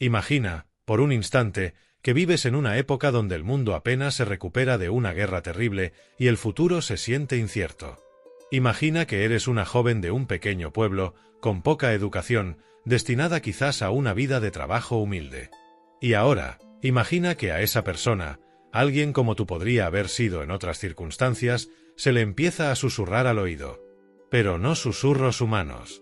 Imagina, por un instante, que vives en una época donde el mundo apenas se recupera de una guerra terrible y el futuro se siente incierto. Imagina que eres una joven de un pequeño pueblo, con poca educación, destinada quizás a una vida de trabajo humilde. Y ahora, imagina que a esa persona, alguien como tú podría haber sido en otras circunstancias, se le empieza a susurrar al oído. Pero no susurros humanos.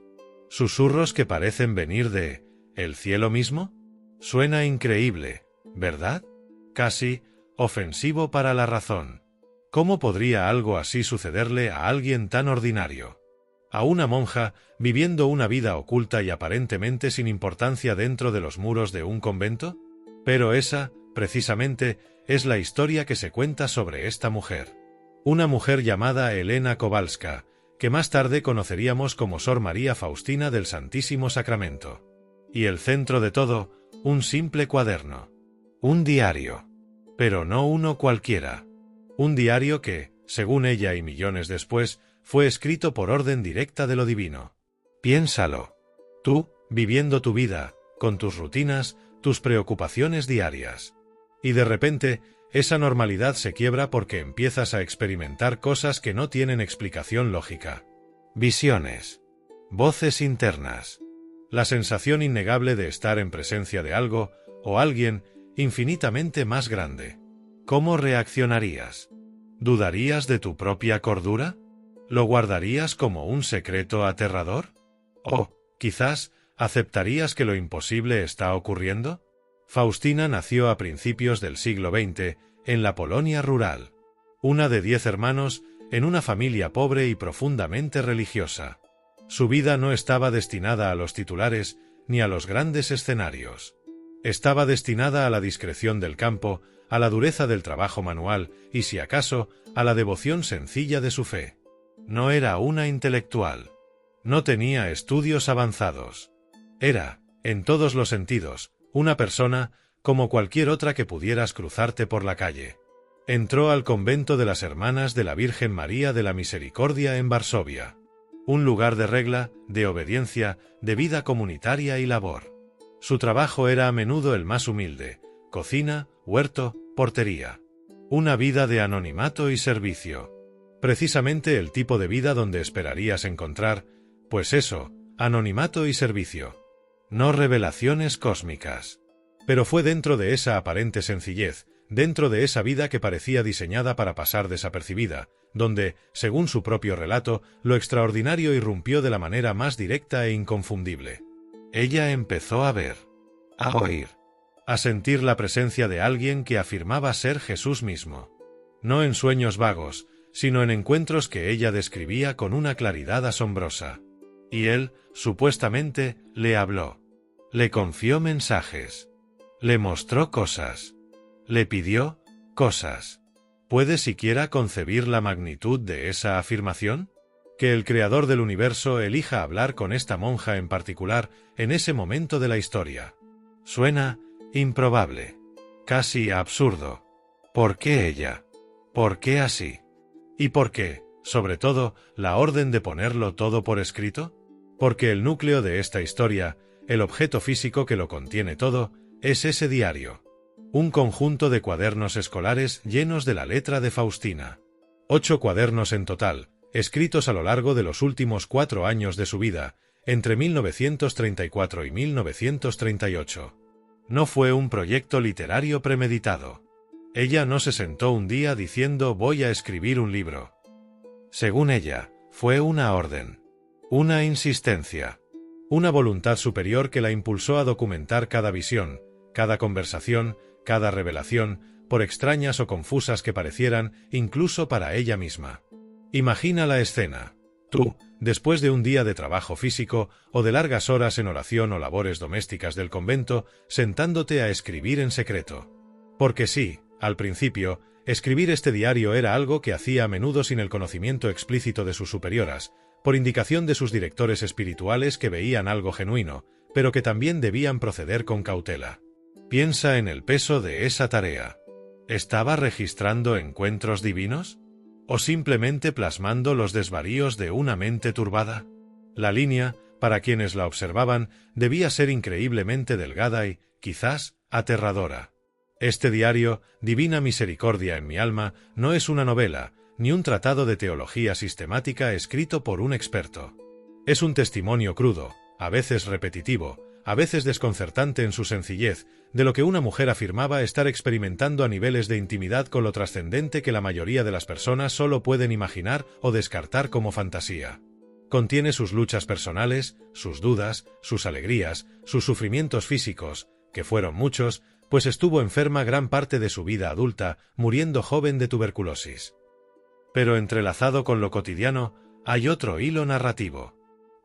Susurros que parecen venir de ¿el cielo mismo? Suena increíble, ¿verdad? Casi ofensivo para la razón. ¿Cómo podría algo así sucederle a alguien tan ordinario? A una monja, viviendo una vida oculta y aparentemente sin importancia dentro de los muros de un convento? Pero esa, precisamente, es la historia que se cuenta sobre esta mujer. Una mujer llamada Elena Kowalska, que más tarde conoceríamos como Sor María Faustina del Santísimo Sacramento. Y el centro de todo, un simple cuaderno. Un diario. Pero no uno cualquiera. Un diario que, según ella y millones después, fue escrito por orden directa de lo divino. Piénsalo. Tú, viviendo tu vida, con tus rutinas, tus preocupaciones diarias. Y de repente, esa normalidad se quiebra porque empiezas a experimentar cosas que no tienen explicación lógica. Visiones. Voces internas. La sensación innegable de estar en presencia de algo, o alguien, infinitamente más grande. ¿Cómo reaccionarías? ¿Dudarías de tu propia cordura? ¿Lo guardarías como un secreto aterrador? ¿O, quizás, aceptarías que lo imposible está ocurriendo? Faustina nació a principios del siglo XX, en la Polonia rural. Una de 10 hermanos, en una familia pobre y profundamente religiosa. Su vida no estaba destinada a los titulares, ni a los grandes escenarios. Estaba destinada a la discreción del campo, a la dureza del trabajo manual y, si acaso, a la devoción sencilla de su fe. No era una intelectual. No tenía estudios avanzados. Era, en todos los sentidos, una persona, como cualquier otra que pudieras cruzarte por la calle. Entró al convento de las Hermanas de la Virgen María de la Misericordia en Varsovia. Un lugar de regla, de obediencia, de vida comunitaria y labor. Su trabajo era a menudo el más humilde: cocina, huerto, portería. Una vida de anonimato y servicio. Precisamente el tipo de vida donde esperarías encontrar, pues eso, anonimato y servicio. No revelaciones cósmicas. Pero fue dentro de esa aparente sencillez, dentro de esa vida que parecía diseñada para pasar desapercibida, donde, según su propio relato, lo extraordinario irrumpió de la manera más directa e inconfundible. Ella empezó a ver, a oír, a sentir la presencia de alguien que afirmaba ser Jesús mismo. No en sueños vagos, sino en encuentros que ella describía con una claridad asombrosa. Y él, supuestamente, le habló. Le confió mensajes. Le mostró cosas. Le pidió cosas. ¿Puedes siquiera concebir la magnitud de esa afirmación? Que el Creador del universo elija hablar con esta monja en particular en ese momento de la historia. Suena improbable. Casi absurdo. ¿Por qué ella? ¿Por qué así? ¿Y por qué, sobre todo, la orden de ponerlo todo por escrito? Porque el núcleo de esta historia, el objeto físico que lo contiene todo, es ese diario. Un conjunto de cuadernos escolares llenos de la letra de Faustina. 8 cuadernos en total, escritos a lo largo de los últimos 4 años de su vida, entre 1934 y 1938. No fue un proyecto literario premeditado. Ella no se sentó un día diciendo voy a escribir un libro. Según ella, fue una orden. Una insistencia. Una voluntad superior que la impulsó a documentar cada visión, cada conversación, cada revelación, por extrañas o confusas que parecieran, incluso para ella misma. Imagina la escena. Tú, después de un día de trabajo físico, o de largas horas en oración o labores domésticas del convento, sentándote a escribir en secreto. Porque sí, al principio, escribir este diario era algo que hacía a menudo sin el conocimiento explícito de sus superioras, por indicación de sus directores espirituales que veían algo genuino, pero que también debían proceder con cautela. Piensa en el peso de esa tarea. ¿Estaba registrando encuentros divinos? ¿O simplemente plasmando los desvaríos de una mente turbada? La línea, para quienes la observaban, debía ser increíblemente delgada y, quizás aterradora. Este diario, Divina Misericordia en mi alma, no es una novela, ni un tratado de teología sistemática escrito por un experto. Es un testimonio crudo, a veces repetitivo, a veces desconcertante en su sencillez, de lo que una mujer afirmaba estar experimentando a niveles de intimidad con lo trascendente que la mayoría de las personas solo pueden imaginar o descartar como fantasía. Contiene sus luchas personales, sus dudas, sus alegrías, sus sufrimientos físicos, que fueron muchos, pues estuvo enferma gran parte de su vida adulta, muriendo joven de tuberculosis. Pero entrelazado con lo cotidiano, hay otro hilo narrativo.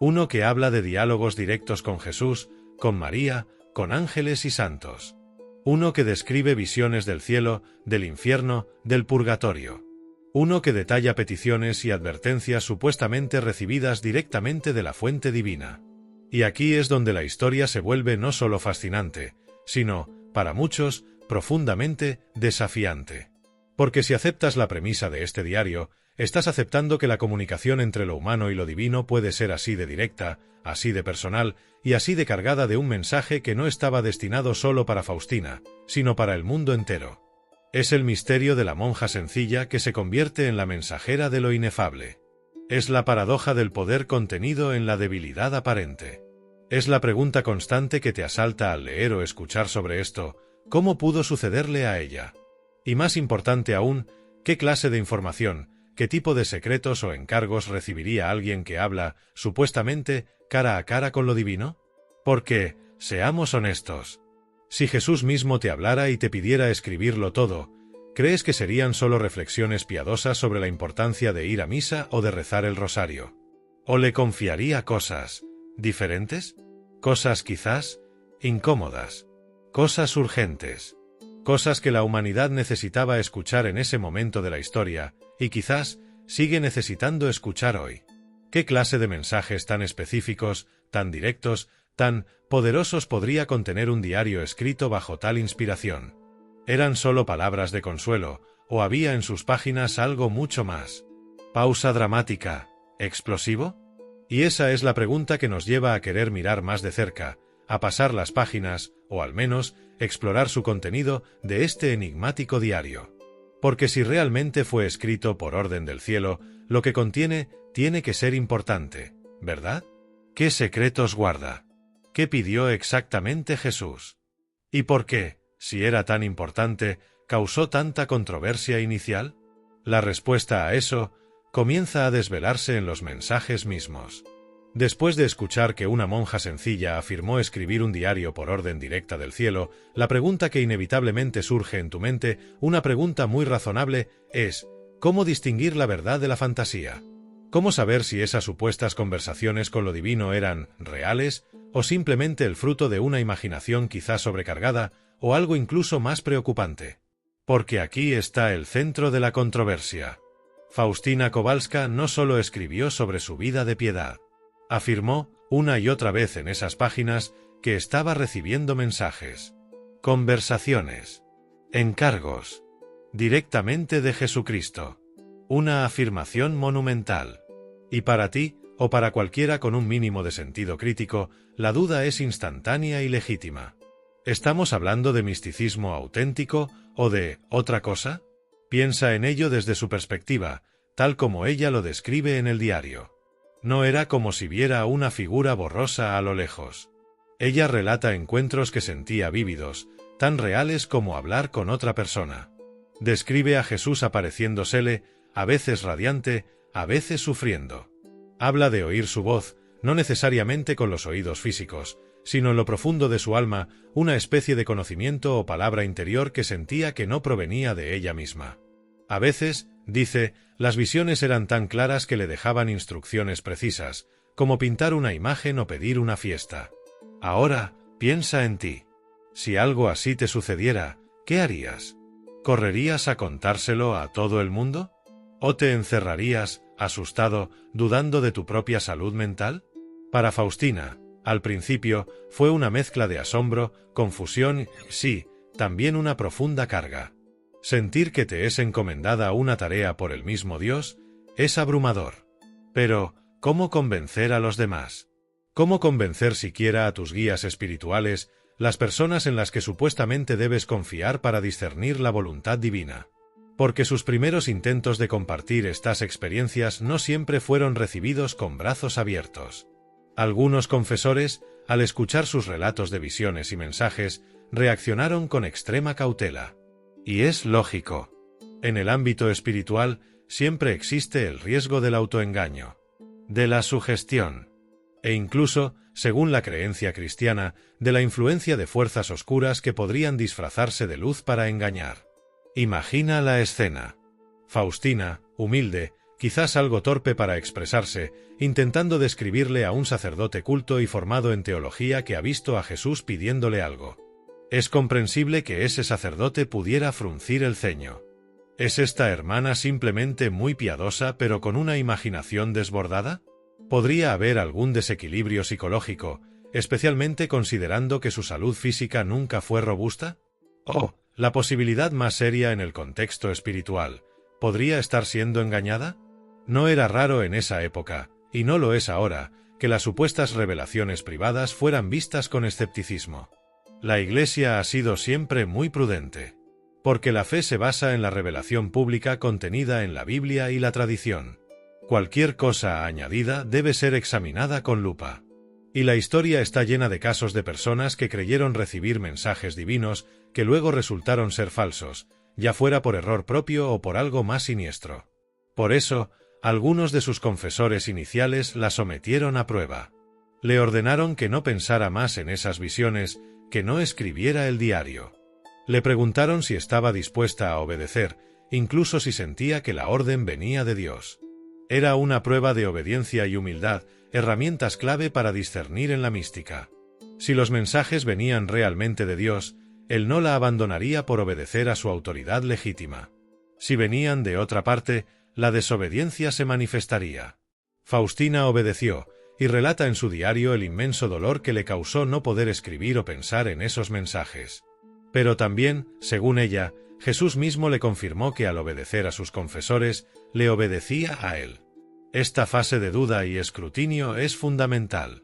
Uno que habla de diálogos directos con Jesús, con María, con ángeles y santos. Uno que describe visiones del cielo, del infierno, del purgatorio. Uno que detalla peticiones y advertencias supuestamente recibidas directamente de la fuente divina. Y aquí es donde la historia se vuelve no solo fascinante, sino, para muchos, profundamente desafiante. Porque si aceptas la premisa de este diario, estás aceptando que la comunicación entre lo humano y lo divino puede ser así de directa, así de personal y así de cargada de un mensaje que no estaba destinado solo para Faustina, sino para el mundo entero. Es el misterio de la monja sencilla que se convierte en la mensajera de lo inefable. Es la paradoja del poder contenido en la debilidad aparente. Es la pregunta constante que te asalta al leer o escuchar sobre esto: ¿cómo pudo sucederle a ella? Y más importante aún, ¿qué clase de información, qué tipo de secretos o encargos recibiría alguien que habla, supuestamente, cara a cara con lo divino? Porque, seamos honestos, si Jesús mismo te hablara y te pidiera escribirlo todo, ¿crees que serían solo reflexiones piadosas sobre la importancia de ir a misa o de rezar el rosario? ¿O le confiaría cosas diferentes? Cosas quizás incómodas, cosas urgentes, cosas que la humanidad necesitaba escuchar en ese momento de la historia, y quizás sigue necesitando escuchar hoy. ¿Qué clase de mensajes tan específicos, tan directos, tan poderosos podría contener un diario escrito bajo tal inspiración? ¿Eran solo palabras de consuelo, o había en sus páginas algo mucho más? ¿Pausa dramática? ¿Explosivo? Y esa es la pregunta que nos lleva a querer mirar más de cerca, a pasar las páginas, o al menos, explorar su contenido de este enigmático diario. Porque si realmente fue escrito por orden del cielo, lo que contiene tiene que ser importante, ¿verdad? ¿Qué secretos guarda? ¿Qué pidió exactamente Jesús? ¿Y por qué, si era tan importante, causó tanta controversia inicial? La respuesta a eso comienza a desvelarse en los mensajes mismos. Después de escuchar que una monja sencilla afirmó escribir un diario por orden directa del cielo, la pregunta que inevitablemente surge en tu mente, una pregunta muy razonable, es: ¿cómo distinguir la verdad de la fantasía? ¿Cómo saber si esas supuestas conversaciones con lo divino eran reales, o simplemente el fruto de una imaginación quizás sobrecargada, o algo incluso más preocupante? Porque aquí está el centro de la controversia. Faustina Kowalska no solo escribió sobre su vida de piedad. Afirmó, una y otra vez en esas páginas, que estaba recibiendo mensajes, conversaciones, encargos, directamente de Jesucristo. Una afirmación monumental. Y para ti, o para cualquiera con un mínimo de sentido crítico, la duda es instantánea y legítima. ¿Estamos hablando de misticismo auténtico o de otra cosa? Piensa en ello desde su perspectiva, tal como ella lo describe en el diario. No era como si viera una figura borrosa a lo lejos. Ella relata encuentros que sentía vívidos, tan reales como hablar con otra persona. Describe a Jesús apareciéndosele, a veces radiante, a veces sufriendo. Habla de oír su voz, no necesariamente con los oídos físicos, sino en lo profundo de su alma, una especie de conocimiento o palabra interior que sentía que no provenía de ella misma. A veces, dice, las visiones eran tan claras que le dejaban instrucciones precisas, como pintar una imagen o pedir una fiesta. Ahora, piensa en ti. Si algo así te sucediera, ¿qué harías? ¿Correrías a contárselo a todo el mundo? ¿O te encerrarías, asustado, dudando de tu propia salud mental? Para Faustina, al principio, fue una mezcla de asombro, confusión y, sí, también una profunda carga. Sentir que te es encomendada una tarea por el mismo Dios es abrumador. Pero, ¿cómo convencer a los demás? ¿Cómo convencer siquiera a tus guías espirituales, las personas en las que supuestamente debes confiar para discernir la voluntad divina. Porque sus primeros intentos de compartir estas experiencias no siempre fueron recibidos con brazos abiertos. Algunos confesores, al escuchar sus relatos de visiones y mensajes, reaccionaron con extrema cautela. Y es lógico. En el ámbito espiritual, siempre existe el riesgo del autoengaño, de la sugestión, e incluso, según la creencia cristiana, de la influencia de fuerzas oscuras que podrían disfrazarse de luz para engañar. Imagina la escena. Faustina, humilde, quizás algo torpe para expresarse, intentando describirle a un sacerdote culto y formado en teología que ha visto a Jesús pidiéndole algo. Es comprensible que ese sacerdote pudiera fruncir el ceño. ¿Es esta hermana simplemente muy piadosa pero con una imaginación desbordada? ¿Podría haber algún desequilibrio psicológico, especialmente considerando que su salud física nunca fue robusta? ¿O, la posibilidad más seria en el contexto espiritual, podría estar siendo engañada? No era raro en esa época, y no lo es ahora, que las supuestas revelaciones privadas fueran vistas con escepticismo. La Iglesia ha sido siempre muy prudente, porque la fe se basa en la revelación pública contenida en la Biblia y la tradición. Cualquier cosa añadida debe ser examinada con lupa. Y la historia está llena de casos de personas que creyeron recibir mensajes divinos que luego resultaron ser falsos, ya fuera por error propio o por algo más siniestro. Por eso, algunos de sus confesores iniciales la sometieron a prueba. Le ordenaron que no pensara más en esas visiones, que no escribiera el diario. Le preguntaron si estaba dispuesta a obedecer, incluso si sentía que la orden venía de Dios. Era una prueba de obediencia y humildad, herramientas clave para discernir en la mística. Si los mensajes venían realmente de Dios, él no la abandonaría por obedecer a su autoridad legítima. Si venían de otra parte, la desobediencia se manifestaría. Faustina obedeció, y relata en su diario el inmenso dolor que le causó no poder escribir o pensar en esos mensajes. Pero también, según ella, Jesús mismo le confirmó que al obedecer a sus confesores, le obedecía a él. Esta fase de duda y escrutinio es fundamental.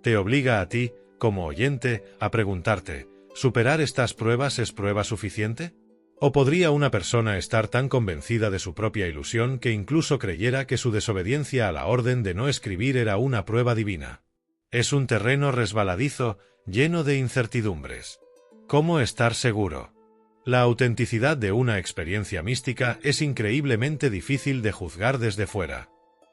Te obliga a ti, como oyente, a preguntarte, ¿superar estas pruebas es prueba suficiente? ¿O podría una persona estar tan convencida de su propia ilusión que incluso creyera que su desobediencia a la orden de no escribir era una prueba divina? Es un terreno resbaladizo, lleno de incertidumbres. ¿Cómo estar seguro? La autenticidad de una experiencia mística es increíblemente difícil de juzgar desde fuera.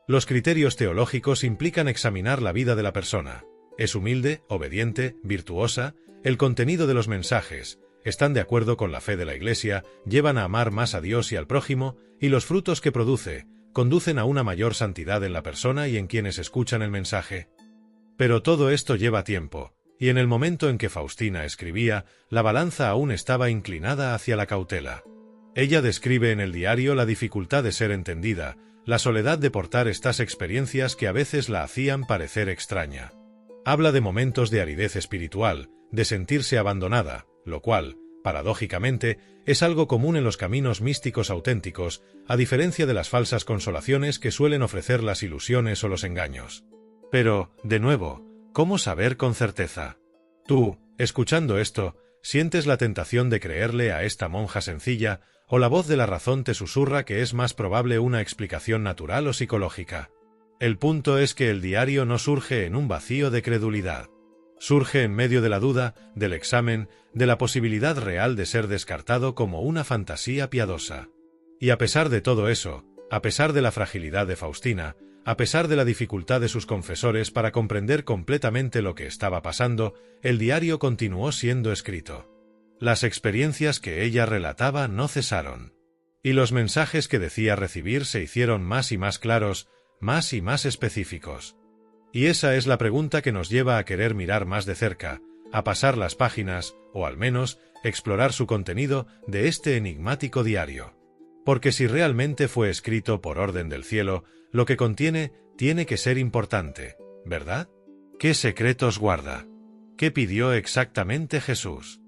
Los criterios teológicos implican examinar la vida de la persona. ¿Es humilde, obediente, virtuosa? El contenido de los mensajes, ¿están de acuerdo con la fe de la Iglesia? ¿Llevan a amar más a Dios y al prójimo? Y los frutos que produce, ¿conducen a una mayor santidad en la persona y en quienes escuchan el mensaje? Pero todo esto lleva tiempo. Y en el momento en que Faustina escribía, la balanza aún estaba inclinada hacia la cautela. Ella describe en el diario la dificultad de ser entendida, la soledad de portar estas experiencias que a veces la hacían parecer extraña. Habla de momentos de aridez espiritual, de sentirse abandonada, lo cual, paradójicamente, es algo común en los caminos místicos auténticos, a diferencia de las falsas consolaciones que suelen ofrecer las ilusiones o los engaños. Pero, de nuevo, ¿cómo saber con certeza? Tú, escuchando esto, sientes la tentación de creerle a esta monja sencilla, o la voz de la razón te susurra que es más probable una explicación natural o psicológica. El punto es que el diario no surge en un vacío de credulidad. Surge en medio de la duda, del examen, de la posibilidad real de ser descartado como una fantasía piadosa. Y a pesar de todo eso, a pesar de la fragilidad de Faustina, a pesar de la dificultad de sus confesores para comprender completamente lo que estaba pasando, el diario continuó siendo escrito. Las experiencias que ella relataba no cesaron. Y los mensajes que decía recibir se hicieron más y más claros, más y más específicos. Y esa es la pregunta que nos lleva a querer mirar más de cerca, a pasar las páginas, o al menos, explorar su contenido de este enigmático diario. Porque si realmente fue escrito por orden del cielo, lo que contiene tiene que ser importante, ¿verdad? ¿Qué secretos guarda? ¿Qué pidió exactamente Jesús?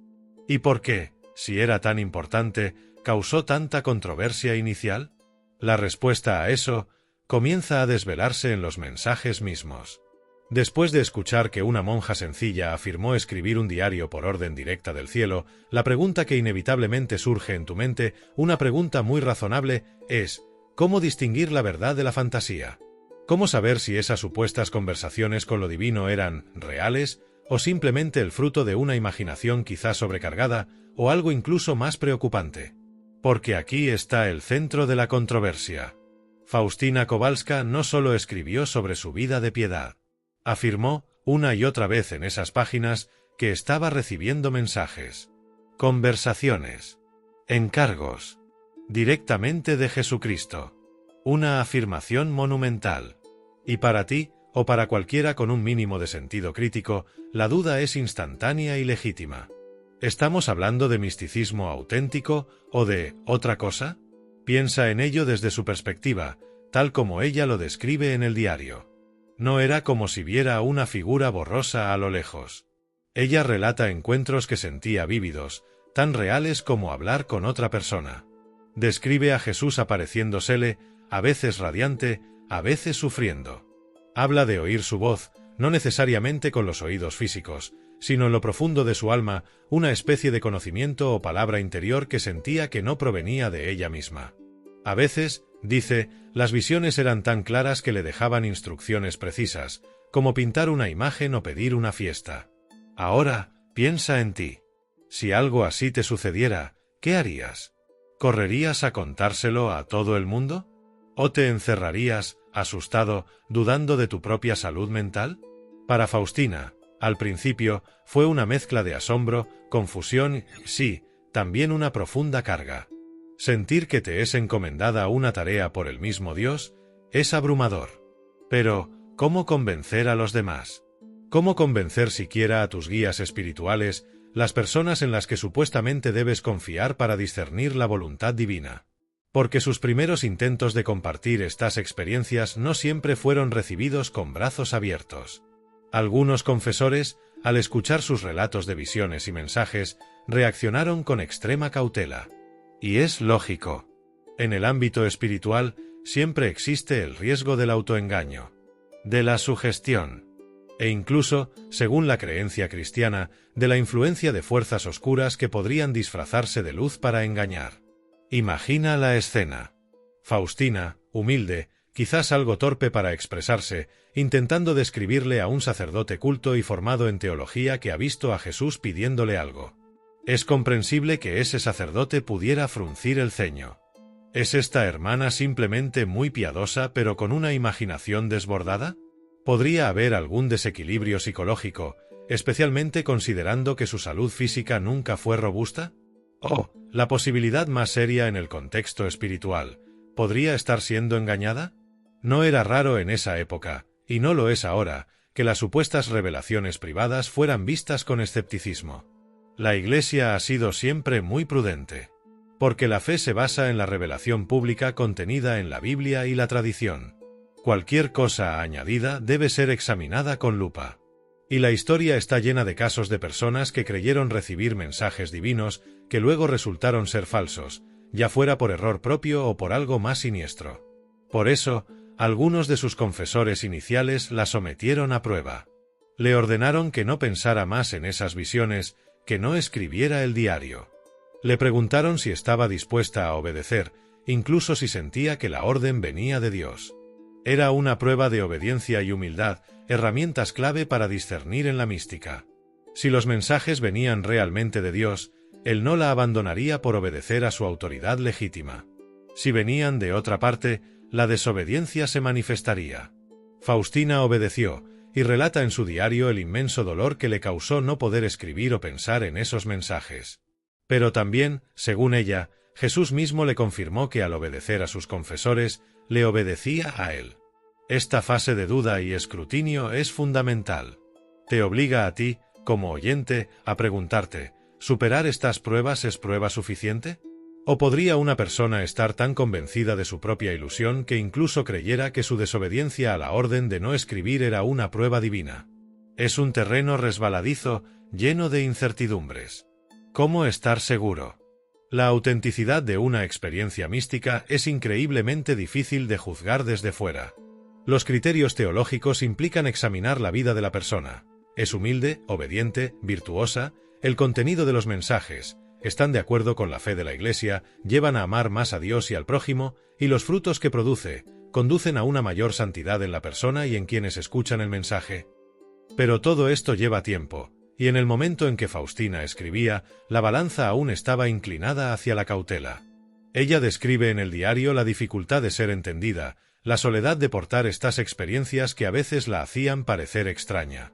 ¿Y por qué, si era tan importante, causó tanta controversia inicial? La respuesta a eso comienza a desvelarse en los mensajes mismos. Después de escuchar que una monja sencilla afirmó escribir un diario por orden directa del cielo, la pregunta que inevitablemente surge en tu mente, una pregunta muy razonable, es: ¿cómo distinguir la verdad de la fantasía? ¿Cómo saber si esas supuestas conversaciones con lo divino eran reales o simplemente el fruto de una imaginación quizás sobrecargada o algo incluso más preocupante? Porque aquí está el centro de la controversia. Faustina Kowalska no solo escribió sobre su vida de piedad. Afirmó, una y otra vez en esas páginas, que estaba recibiendo mensajes, conversaciones, encargos, directamente de Jesucristo. Una afirmación monumental. Y para ti, o para cualquiera con un mínimo de sentido crítico, la duda es instantánea y legítima. ¿Estamos hablando de misticismo auténtico o de otra cosa? Piensa en ello desde su perspectiva, tal como ella lo describe en el diario. No era como si viera una figura borrosa a lo lejos. Ella relata encuentros que sentía vívidos, tan reales como hablar con otra persona. Describe a Jesús apareciéndosele, a veces radiante, a veces sufriendo. Habla de oír su voz, no necesariamente con los oídos físicos, sino en lo profundo de su alma, una especie de conocimiento o palabra interior que sentía que no provenía de ella misma. A veces, dice, las visiones eran tan claras que le dejaban instrucciones precisas, como pintar una imagen o pedir una fiesta. Ahora, piensa en ti. Si algo así te sucediera, ¿qué harías? ¿Correrías a contárselo a todo el mundo? ¿O te encerrarías, asustado, dudando de tu propia salud mental? Para Faustina, al principio, fue una mezcla de asombro, confusión y, sí, también una profunda carga. Sentir que te es encomendada una tarea por el mismo Dios es abrumador. Pero, ¿cómo convencer a los demás? ¿Cómo convencer siquiera a tus guías espirituales, las personas en las que supuestamente debes confiar para discernir la voluntad divina? Porque sus primeros intentos de compartir estas experiencias no siempre fueron recibidos con brazos abiertos. Algunos confesores, al escuchar sus relatos de visiones y mensajes, reaccionaron con extrema cautela. Y es lógico. En el ámbito espiritual, siempre existe el riesgo del autoengaño, de la sugestión, e incluso, según la creencia cristiana, de la influencia de fuerzas oscuras que podrían disfrazarse de luz para engañar. Imagina la escena. Faustina, humilde, quizás algo torpe para expresarse, intentando describirle a un sacerdote culto y formado en teología que ha visto a Jesús pidiéndole algo. Es comprensible que ese sacerdote pudiera fruncir el ceño. ¿Es esta hermana simplemente muy piadosa pero con una imaginación desbordada? ¿Podría haber algún desequilibrio psicológico, especialmente considerando que su salud física nunca fue robusta? ¿O, la posibilidad más seria en el contexto espiritual, podría estar siendo engañada? No era raro en esa época, y no lo es ahora, que las supuestas revelaciones privadas fueran vistas con escepticismo. La Iglesia ha sido siempre muy prudente, porque la fe se basa en la revelación pública contenida en la Biblia y la tradición. Cualquier cosa añadida debe ser examinada con lupa. Y la historia está llena de casos de personas que creyeron recibir mensajes divinos que luego resultaron ser falsos, ya fuera por error propio o por algo más siniestro. Por eso, algunos de sus confesores iniciales la sometieron a prueba. Le ordenaron que no pensara más en esas visiones, que no escribiera el diario. Le preguntaron si estaba dispuesta a obedecer, incluso si sentía que la orden venía de Dios. Era una prueba de obediencia y humildad, herramientas clave para discernir en la mística. Si los mensajes venían realmente de Dios, él no la abandonaría por obedecer a su autoridad legítima. Si venían de otra parte, la desobediencia se manifestaría. Faustina obedeció, y relata en su diario el inmenso dolor que le causó no poder escribir o pensar en esos mensajes. Pero también, según ella, Jesús mismo le confirmó que al obedecer a sus confesores, le obedecía a él. Esta fase de duda y escrutinio es fundamental. Te obliga a ti, como oyente, a preguntarte, ¿superar estas pruebas es prueba suficiente? ¿O podría una persona estar tan convencida de su propia ilusión que incluso creyera que su desobediencia a la orden de no escribir era una prueba divina? Es un terreno resbaladizo, lleno de incertidumbres. ¿Cómo estar seguro? La autenticidad de una experiencia mística es increíblemente difícil de juzgar desde fuera. Los criterios teológicos implican examinar la vida de la persona. ¿Es humilde, obediente, virtuosa? El contenido de los mensajes. ¿Están de acuerdo con la fe de la Iglesia? ¿Llevan a amar más a Dios y al prójimo? Y los frutos que produce, ¿conducen a una mayor santidad en la persona y en quienes escuchan el mensaje? Pero todo esto lleva tiempo, y en el momento en que Faustina escribía, la balanza aún estaba inclinada hacia la cautela. Ella describe en el diario la dificultad de ser entendida, la soledad de portar estas experiencias que a veces la hacían parecer extraña.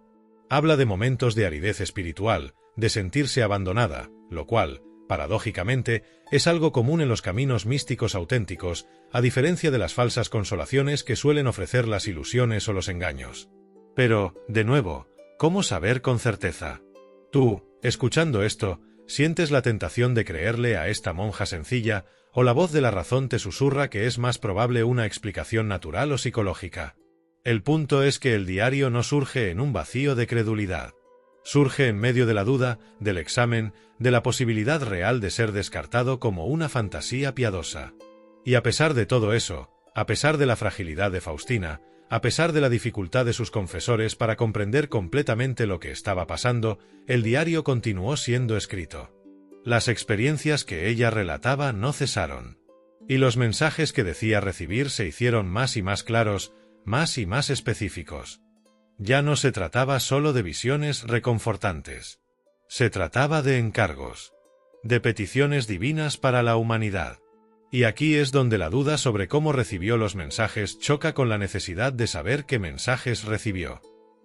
Habla de momentos de aridez espiritual, de sentirse abandonada, lo cual, paradójicamente, es algo común en los caminos místicos auténticos, a diferencia de las falsas consolaciones que suelen ofrecer las ilusiones o los engaños. Pero, de nuevo, ¿cómo saber con certeza? Tú, escuchando esto, sientes la tentación de creerle a esta monja sencilla, o la voz de la razón te susurra que es más probable una explicación natural o psicológica. El punto es que el diario no surge en un vacío de credulidad. Surge en medio de la duda, del examen, de la posibilidad real de ser descartado como una fantasía piadosa. Y a pesar de todo eso, a pesar de la fragilidad de Faustina, a pesar de la dificultad de sus confesores para comprender completamente lo que estaba pasando, el diario continuó siendo escrito. Las experiencias que ella relataba no cesaron. Y los mensajes que decía recibir se hicieron más y más claros, más y más específicos. Ya no se trataba solo de visiones reconfortantes. Se trataba de encargos, de peticiones divinas para la humanidad. Y aquí es donde la duda sobre cómo recibió los mensajes choca con la necesidad de saber qué mensajes recibió.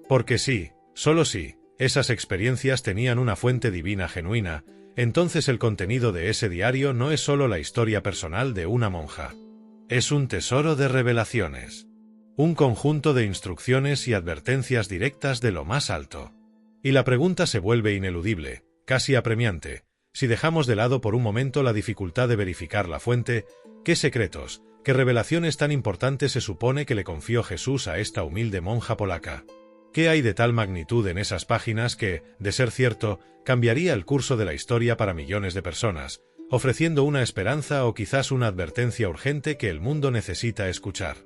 Porque sí, solo sí, esas experiencias tenían una fuente divina genuina, entonces el contenido de ese diario no es solo la historia personal de una monja. Es un tesoro de revelaciones. Un conjunto de instrucciones y advertencias directas de lo más alto. Y la pregunta se vuelve ineludible, casi apremiante. Si dejamos de lado por un momento la dificultad de verificar la fuente, ¿qué secretos, qué revelaciones tan importantes se supone que le confió Jesús a esta humilde monja polaca? ¿Qué hay de tal magnitud en esas páginas que, de ser cierto, cambiaría el curso de la historia para millones de personas, ofreciendo una esperanza o quizás una advertencia urgente que el mundo necesita escuchar?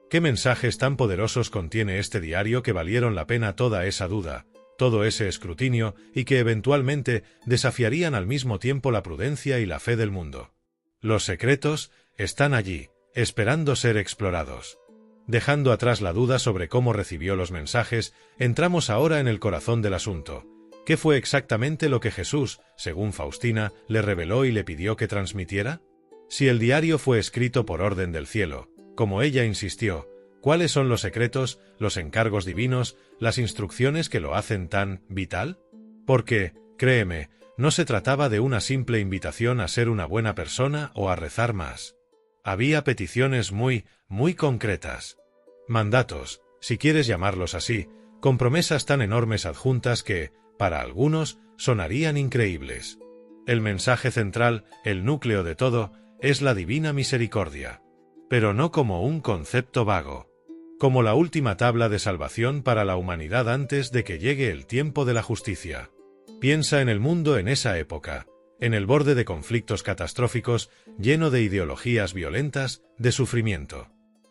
¿Qué mensajes tan poderosos contiene este diario que valieron la pena toda esa duda, todo ese escrutinio, y que eventualmente desafiarían al mismo tiempo la prudencia y la fe del mundo? Los secretos están allí, esperando ser explorados. Dejando atrás la duda sobre cómo recibió los mensajes, entramos ahora en el corazón del asunto. ¿Qué fue exactamente lo que Jesús, según Faustina, le reveló y le pidió que transmitiera? Si el diario fue escrito por orden del cielo, como ella insistió, ¿cuáles son los secretos, los encargos divinos, las instrucciones que lo hacen tan vital? Porque, créeme, no se trataba de una simple invitación a ser una buena persona o a rezar más. Había peticiones muy concretas. Mandatos, si quieres llamarlos así, con promesas tan enormes adjuntas que, para algunos, sonarían increíbles. El mensaje central, el núcleo de todo, es la divina misericordia. Pero no como un concepto vago. Como la última tabla de salvación para la humanidad antes de que llegue el tiempo de la justicia. Piensa en el mundo en esa época, en el borde de conflictos catastróficos, lleno de ideologías violentas, de sufrimiento.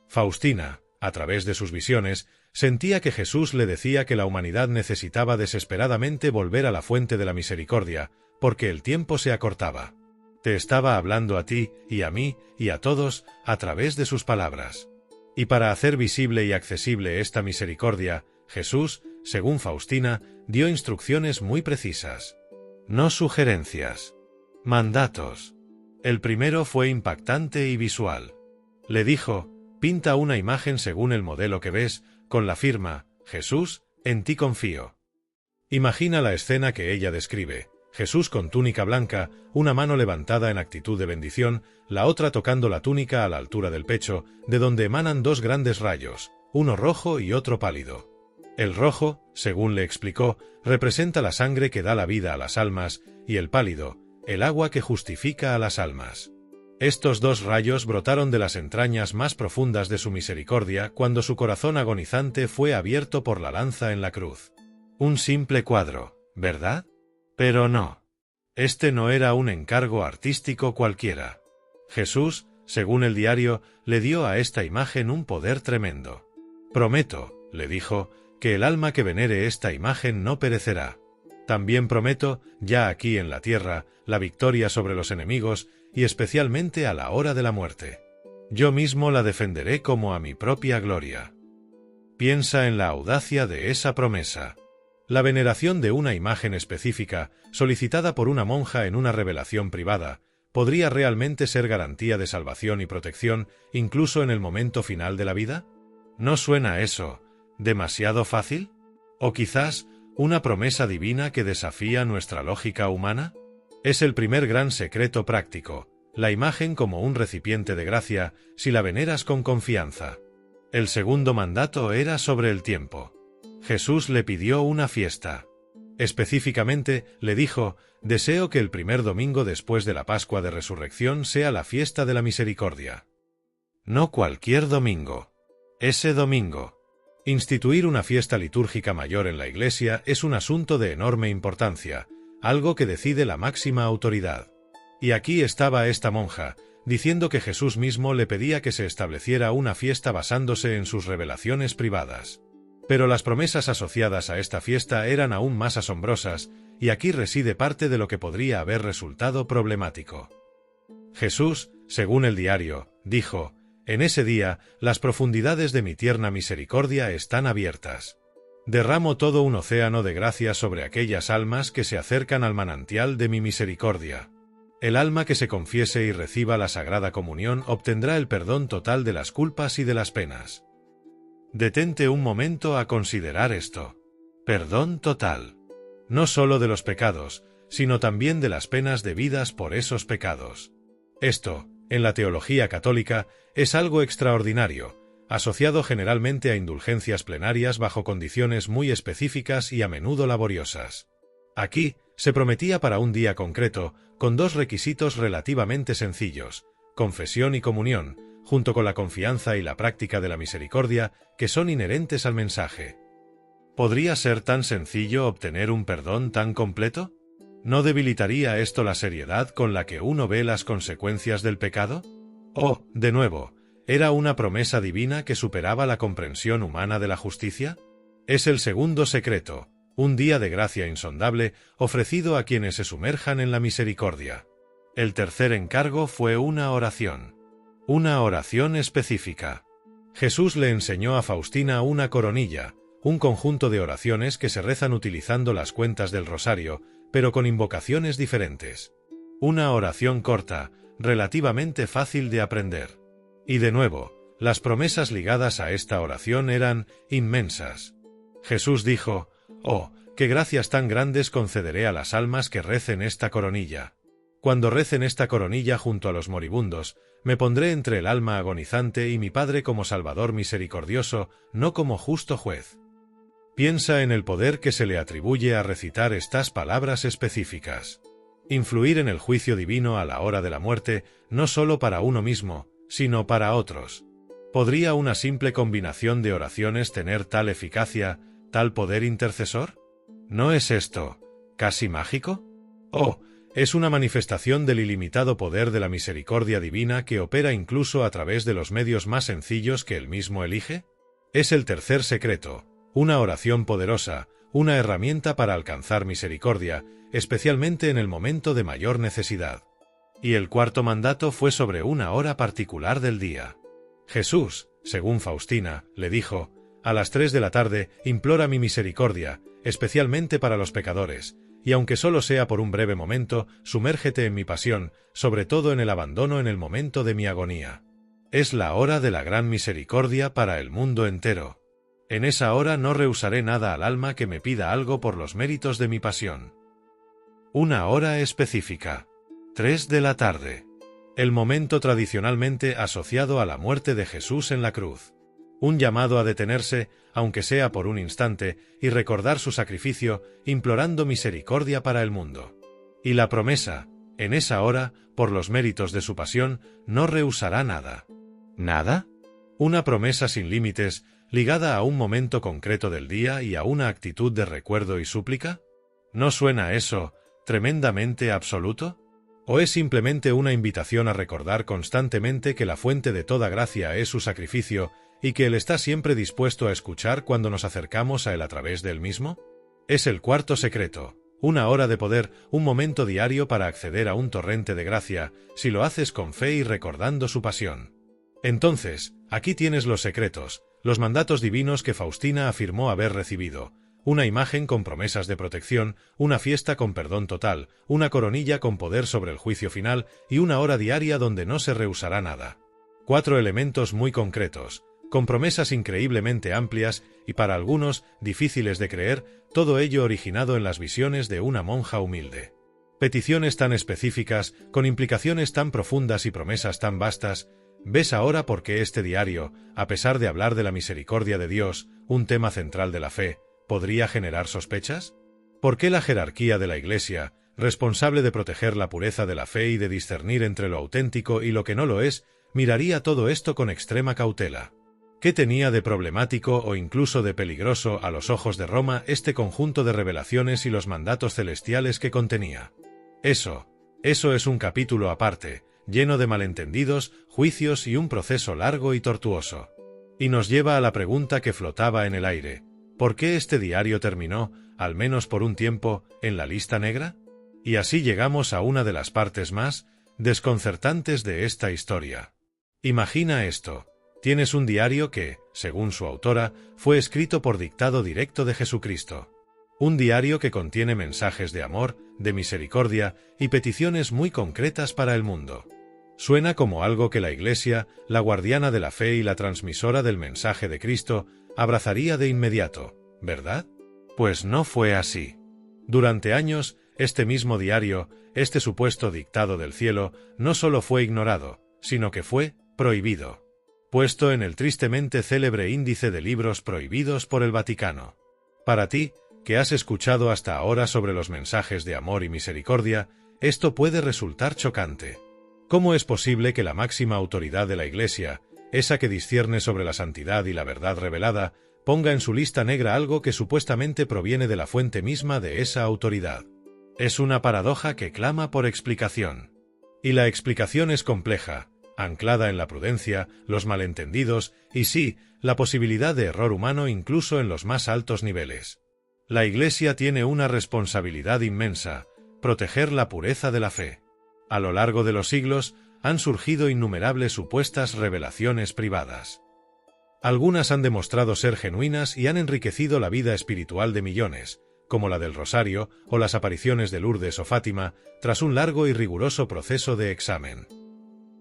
Faustina, a través de sus visiones, sentía que Jesús le decía que la humanidad necesitaba desesperadamente volver a la fuente de la misericordia, porque el tiempo se acortaba. Te estaba hablando a ti, y a mí, y a todos, a través de sus palabras. Y para hacer visible y accesible esta misericordia, Jesús, según Faustina, dio instrucciones muy precisas. No sugerencias. Mandatos. El primero fue impactante y visual. Le dijo, pinta una imagen según el modelo que ves, con la firma, Jesús, en ti confío. Imagina la escena que ella describe. Jesús con túnica blanca, una mano levantada en actitud de bendición, la otra tocando la túnica a la altura del pecho, de donde emanan dos grandes rayos, uno rojo y otro pálido. El rojo, según le explicó, representa la sangre que da la vida a las almas, y el pálido, el agua que justifica a las almas. Estos dos rayos brotaron de las entrañas más profundas de su misericordia cuando su corazón agonizante fue abierto por la lanza en la cruz. Un simple cuadro, ¿verdad? Pero no. Este no era un encargo artístico cualquiera. Jesús, según el diario, le dio a esta imagen un poder tremendo. Prometo, le dijo, que el alma que venere esta imagen no perecerá. También prometo, ya aquí en la tierra, la victoria sobre los enemigos y especialmente a la hora de la muerte. Yo mismo la defenderé como a mi propia gloria. Piensa en la audacia de esa promesa. La veneración de una imagen específica, solicitada por una monja en una revelación privada, ¿podría realmente ser garantía de salvación y protección incluso en el momento final de la vida? ¿No suena eso demasiado fácil? ¿O quizás una promesa divina que desafía nuestra lógica humana? Es el primer gran secreto práctico, la imagen como un recipiente de gracia si la veneras con confianza. El segundo mandato era sobre el tiempo. Jesús le pidió una fiesta. Específicamente, le dijo: «Deseo que el primer domingo después de la Pascua de Resurrección sea la fiesta de la misericordia». No cualquier domingo. Ese domingo. Instituir una fiesta litúrgica mayor en la Iglesia es un asunto de enorme importancia, algo que decide la máxima autoridad. Y aquí estaba esta monja, diciendo que Jesús mismo le pedía que se estableciera una fiesta basándose en sus revelaciones privadas. Pero las promesas asociadas a esta fiesta eran aún más asombrosas, y aquí reside parte de lo que podría haber resultado problemático. Jesús, según el diario, dijo: «En ese día, las profundidades de mi tierna misericordia están abiertas. Derramo todo un océano de gracia sobre aquellas almas que se acercan al manantial de mi misericordia. El alma que se confiese y reciba la Sagrada Comunión obtendrá el perdón total de las culpas y de las penas». Detente un momento a considerar esto. Perdón total. No solo de los pecados, sino también de las penas debidas por esos pecados. Esto, en la teología católica, es algo extraordinario, asociado generalmente a indulgencias plenarias bajo condiciones muy específicas y a menudo laboriosas. Aquí, se prometía para un día concreto, con dos requisitos relativamente sencillos: confesión y comunión, junto con la confianza y la práctica de la misericordia, que son inherentes al mensaje. ¿Podría ser tan sencillo obtener un perdón tan completo? ¿No debilitaría esto la seriedad con la que uno ve las consecuencias del pecado? Oh, de nuevo, ¿era una promesa divina que superaba la comprensión humana de la justicia? Es el segundo secreto, un día de gracia insondable ofrecido a quienes se sumerjan en la misericordia. El tercer encargo fue una oración. Una oración específica. Jesús le enseñó a Faustina una coronilla, un conjunto de oraciones que se rezan utilizando las cuentas del rosario, pero con invocaciones diferentes. Una oración corta, relativamente fácil de aprender. Y de nuevo, las promesas ligadas a esta oración eran inmensas. Jesús dijo: «Oh, qué gracias tan grandes concederé a las almas que recen esta coronilla. Cuando recen esta coronilla junto a los moribundos, me pondré entre el alma agonizante y mi Padre como Salvador misericordioso, no como justo juez». Piensa en el poder que se le atribuye a recitar estas palabras específicas. Influir en el juicio divino a la hora de la muerte, no solo para uno mismo, sino para otros. ¿Podría una simple combinación de oraciones tener tal eficacia, tal poder intercesor? ¿No es esto casi mágico? Oh, es una manifestación del ilimitado poder de la misericordia divina que opera incluso a través de los medios más sencillos que él mismo elige. Es el tercer secreto, una oración poderosa, una herramienta para alcanzar misericordia, especialmente en el momento de mayor necesidad. Y el cuarto mandato fue sobre una hora particular del día. Jesús, según Faustina, le dijo: «A las 3 de la tarde implora mi misericordia, especialmente para los pecadores, y aunque solo sea por un breve momento, sumérgete en mi pasión, sobre todo en el abandono en el momento de mi agonía». Es la hora de la gran misericordia para el mundo entero. En esa hora no rehusaré nada al alma que me pida algo por los méritos de mi pasión. Una hora específica. 3 de la tarde. El momento tradicionalmente asociado a la muerte de Jesús en la cruz. Un llamado a detenerse, aunque sea por un instante, y recordar su sacrificio, implorando misericordia para el mundo. Y la promesa: en esa hora, por los méritos de su pasión, no rehusará nada. ¿Nada? Una promesa sin límites, ligada a un momento concreto del día y a una actitud de recuerdo y súplica. ¿No suena eso tremendamente absoluto? ¿O es simplemente una invitación a recordar constantemente que la fuente de toda gracia es su sacrificio, y que Él está siempre dispuesto a escuchar cuando nos acercamos a Él a través de Él mismo? Es el cuarto secreto, una hora de poder, un momento diario para acceder a un torrente de gracia, si lo haces con fe y recordando su pasión. Entonces, aquí tienes los secretos, los mandatos divinos que Faustina afirmó haber recibido, una imagen con promesas de protección, una fiesta con perdón total, una coronilla con poder sobre el juicio final y una hora diaria donde no se rehusará nada. 4 elementos muy concretos, con promesas increíblemente amplias y para algunos difíciles de creer, todo ello originado en las visiones de una monja humilde. Peticiones tan específicas, con implicaciones tan profundas y promesas tan vastas. ¿Ves ahora por qué este diario, a pesar de hablar de la misericordia de Dios, un tema central de la fe, podría generar sospechas? ¿Por qué la jerarquía de la Iglesia, responsable de proteger la pureza de la fe y de discernir entre lo auténtico y lo que no lo es, miraría todo esto con extrema cautela? ¿Qué tenía de problemático o incluso de peligroso a los ojos de Roma este conjunto de revelaciones y los mandatos celestiales que contenía? Eso es un capítulo aparte, lleno de malentendidos, juicios y un proceso largo y tortuoso. Y nos lleva a la pregunta que flotaba en el aire: ¿por qué este diario terminó, al menos por un tiempo, en la lista negra? Y así llegamos a una de las partes más desconcertantes de esta historia. Imagina esto. Tienes un diario que, según su autora, fue escrito por dictado directo de Jesucristo. Un diario que contiene mensajes de amor, de misericordia y peticiones muy concretas para el mundo. Suena como algo que la Iglesia, la guardiana de la fe y la transmisora del mensaje de Cristo, abrazaría de inmediato, ¿verdad? Pues no fue así. Durante años, este mismo diario, este supuesto dictado del cielo, no solo fue ignorado, sino que fue prohibido. Puesto en el tristemente célebre índice de libros prohibidos por el Vaticano. Para ti, que has escuchado hasta ahora sobre los mensajes de amor y misericordia, esto puede resultar chocante. ¿Cómo es posible que la máxima autoridad de la Iglesia, esa que discierne sobre la santidad y la verdad revelada, ponga en su lista negra algo que supuestamente proviene de la fuente misma de esa autoridad? Es una paradoja que clama por explicación. Y la explicación es compleja, anclada en la prudencia, los malentendidos y sí, la posibilidad de error humano incluso en los más altos niveles. La Iglesia tiene una responsabilidad inmensa: proteger la pureza de la fe. A lo largo de los siglos, han surgido innumerables supuestas revelaciones privadas. Algunas han demostrado ser genuinas y han enriquecido la vida espiritual de millones, como la del Rosario o las apariciones de Lourdes o Fátima, tras un largo y riguroso proceso de examen.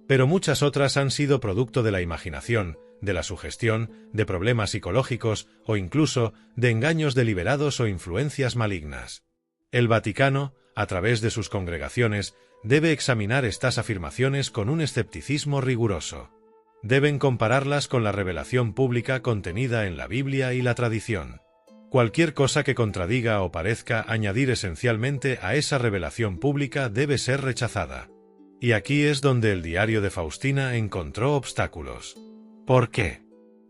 Pero muchas otras han sido producto de la imaginación, de la sugestión, de problemas psicológicos o incluso de engaños deliberados o influencias malignas. El Vaticano, a través de sus congregaciones, debe examinar estas afirmaciones con un escepticismo riguroso. Deben compararlas con la revelación pública contenida en la Biblia y la tradición. Cualquier cosa que contradiga o parezca añadir esencialmente a esa revelación pública debe ser rechazada. Y aquí es donde el diario de Faustina encontró obstáculos. ¿Por qué?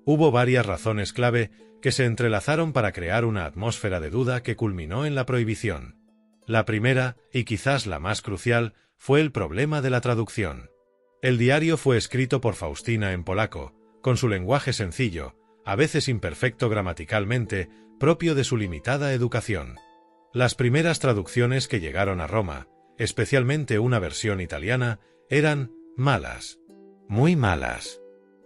Hubo varias razones clave que se entrelazaron para crear una atmósfera de duda que culminó en la prohibición. La primera, y quizás la más crucial, fue el problema de la traducción. El diario fue escrito por Faustina en polaco, con su lenguaje sencillo, a veces imperfecto gramaticalmente, propio de su limitada educación. Las primeras traducciones que llegaron a Roma, especialmente una versión italiana, eran malas. Muy malas.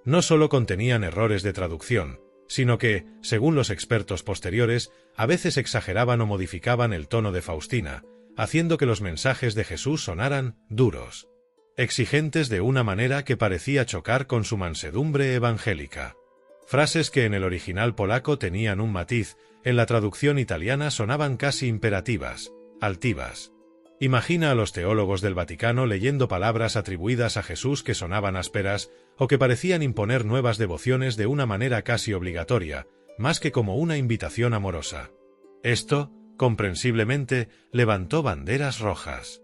No solo contenían errores de traducción, sino que, según los expertos posteriores, a veces exageraban o modificaban el tono de Faustina, haciendo que los mensajes de Jesús sonaran duros, exigentes de una manera que parecía chocar con su mansedumbre evangélica. Frases que en el original polaco tenían un matiz, en la traducción italiana sonaban casi imperativas, altivas. Imagina a los teólogos del Vaticano leyendo palabras atribuidas a Jesús que sonaban ásperas o que parecían imponer nuevas devociones de una manera casi obligatoria, más que como una invitación amorosa. Esto, comprensiblemente, levantó banderas rojas.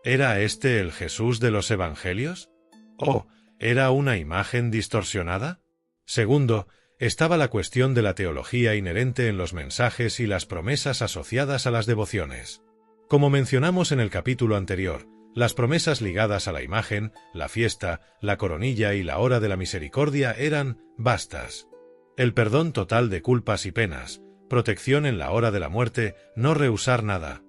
¿Era este el Jesús de los Evangelios? ¿O era una imagen distorsionada? Segundo, estaba la cuestión de la teología inherente en los mensajes y las promesas asociadas a las devociones. Como mencionamos en el capítulo anterior, Las promesas ligadas a la imagen, la fiesta, la coronilla y la hora de la misericordia eran vastas. El perdón total de culpas y penas, protección en la hora de la muerte, no rehusar nada.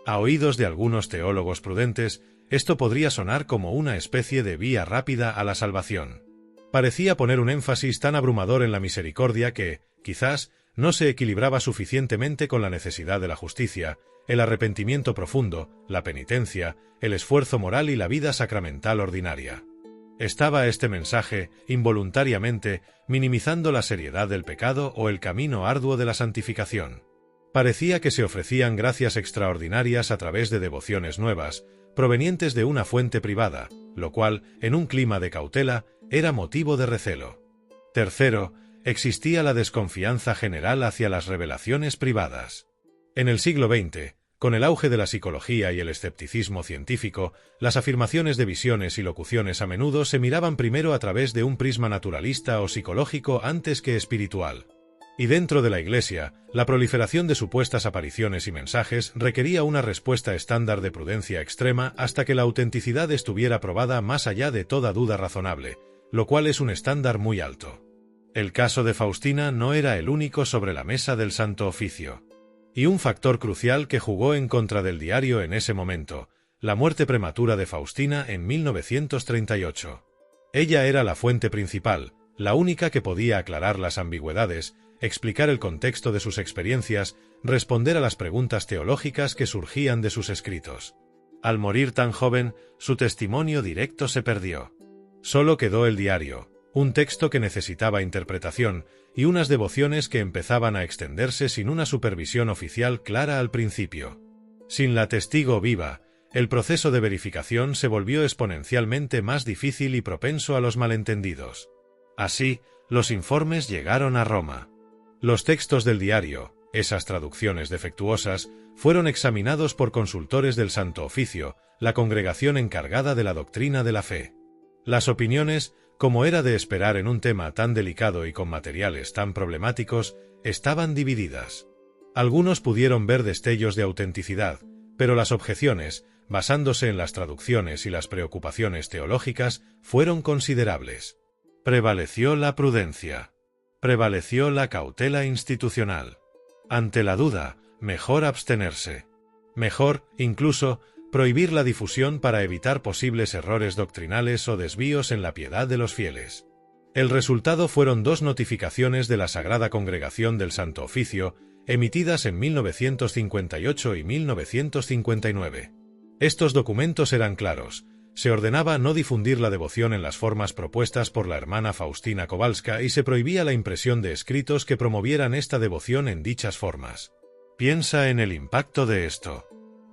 A oídos de algunos teólogos prudentes, esto podría sonar como una especie de vía rápida a la salvación. Parecía poner un énfasis tan abrumador en la misericordia que, quizás, no se equilibraba suficientemente con la necesidad de la justicia, el arrepentimiento profundo, la penitencia, el esfuerzo moral y la vida sacramental ordinaria. Estaba este mensaje, involuntariamente, minimizando la seriedad del pecado o el camino arduo de la santificación. Parecía que se ofrecían gracias extraordinarias a través de devociones nuevas, provenientes de una fuente privada, lo cual, en un clima de cautela, era motivo de recelo. Tercero, existía la desconfianza general hacia las revelaciones privadas. En el siglo XX, con el auge de la psicología y el escepticismo científico, las afirmaciones de visiones y locuciones a menudo se miraban primero a través de un prisma naturalista o psicológico antes que espiritual. Y dentro de la Iglesia, la proliferación de supuestas apariciones y mensajes requería una respuesta estándar de prudencia extrema hasta que la autenticidad estuviera probada más allá de toda duda razonable, lo cual es un estándar muy alto. El caso de Faustina no era el único sobre la mesa del Santo Oficio. Y un factor crucial que jugó en contra del diario en ese momento, la muerte prematura de Faustina en 1938. Ella era la fuente principal, la única que podía aclarar las ambigüedades, explicar el contexto de sus experiencias, responder a las preguntas teológicas que surgían de sus escritos. Al morir tan joven, su testimonio directo se perdió. Solo quedó el diario, un texto que necesitaba interpretación, y unas devociones que empezaban a extenderse sin una supervisión oficial clara al principio. Sin la testigo viva, el proceso de verificación se volvió exponencialmente más difícil y propenso a los malentendidos. Así, los informes llegaron a Roma. Los textos del diario, esas traducciones defectuosas, fueron examinados por consultores del Santo Oficio, la congregación encargada de la doctrina de la fe. Las opiniones, como era de esperar en un tema tan delicado y con materiales tan problemáticos, estaban divididas. Algunos pudieron ver destellos de autenticidad, pero las objeciones, basándose en las traducciones y las preocupaciones teológicas, fueron considerables. Prevaleció la prudencia. Prevaleció la cautela institucional. Ante la duda, mejor abstenerse. Mejor, incluso, prohibir la difusión para evitar posibles errores doctrinales o desvíos en la piedad de los fieles. El resultado fueron 2 notificaciones de la Sagrada Congregación del Santo Oficio, emitidas en 1958 y 1959. Estos documentos eran claros. Se ordenaba no difundir la devoción en las formas propuestas por la hermana Faustina Kowalska y se prohibía la impresión de escritos que promovieran esta devoción en dichas formas. Piensa en el impacto de esto.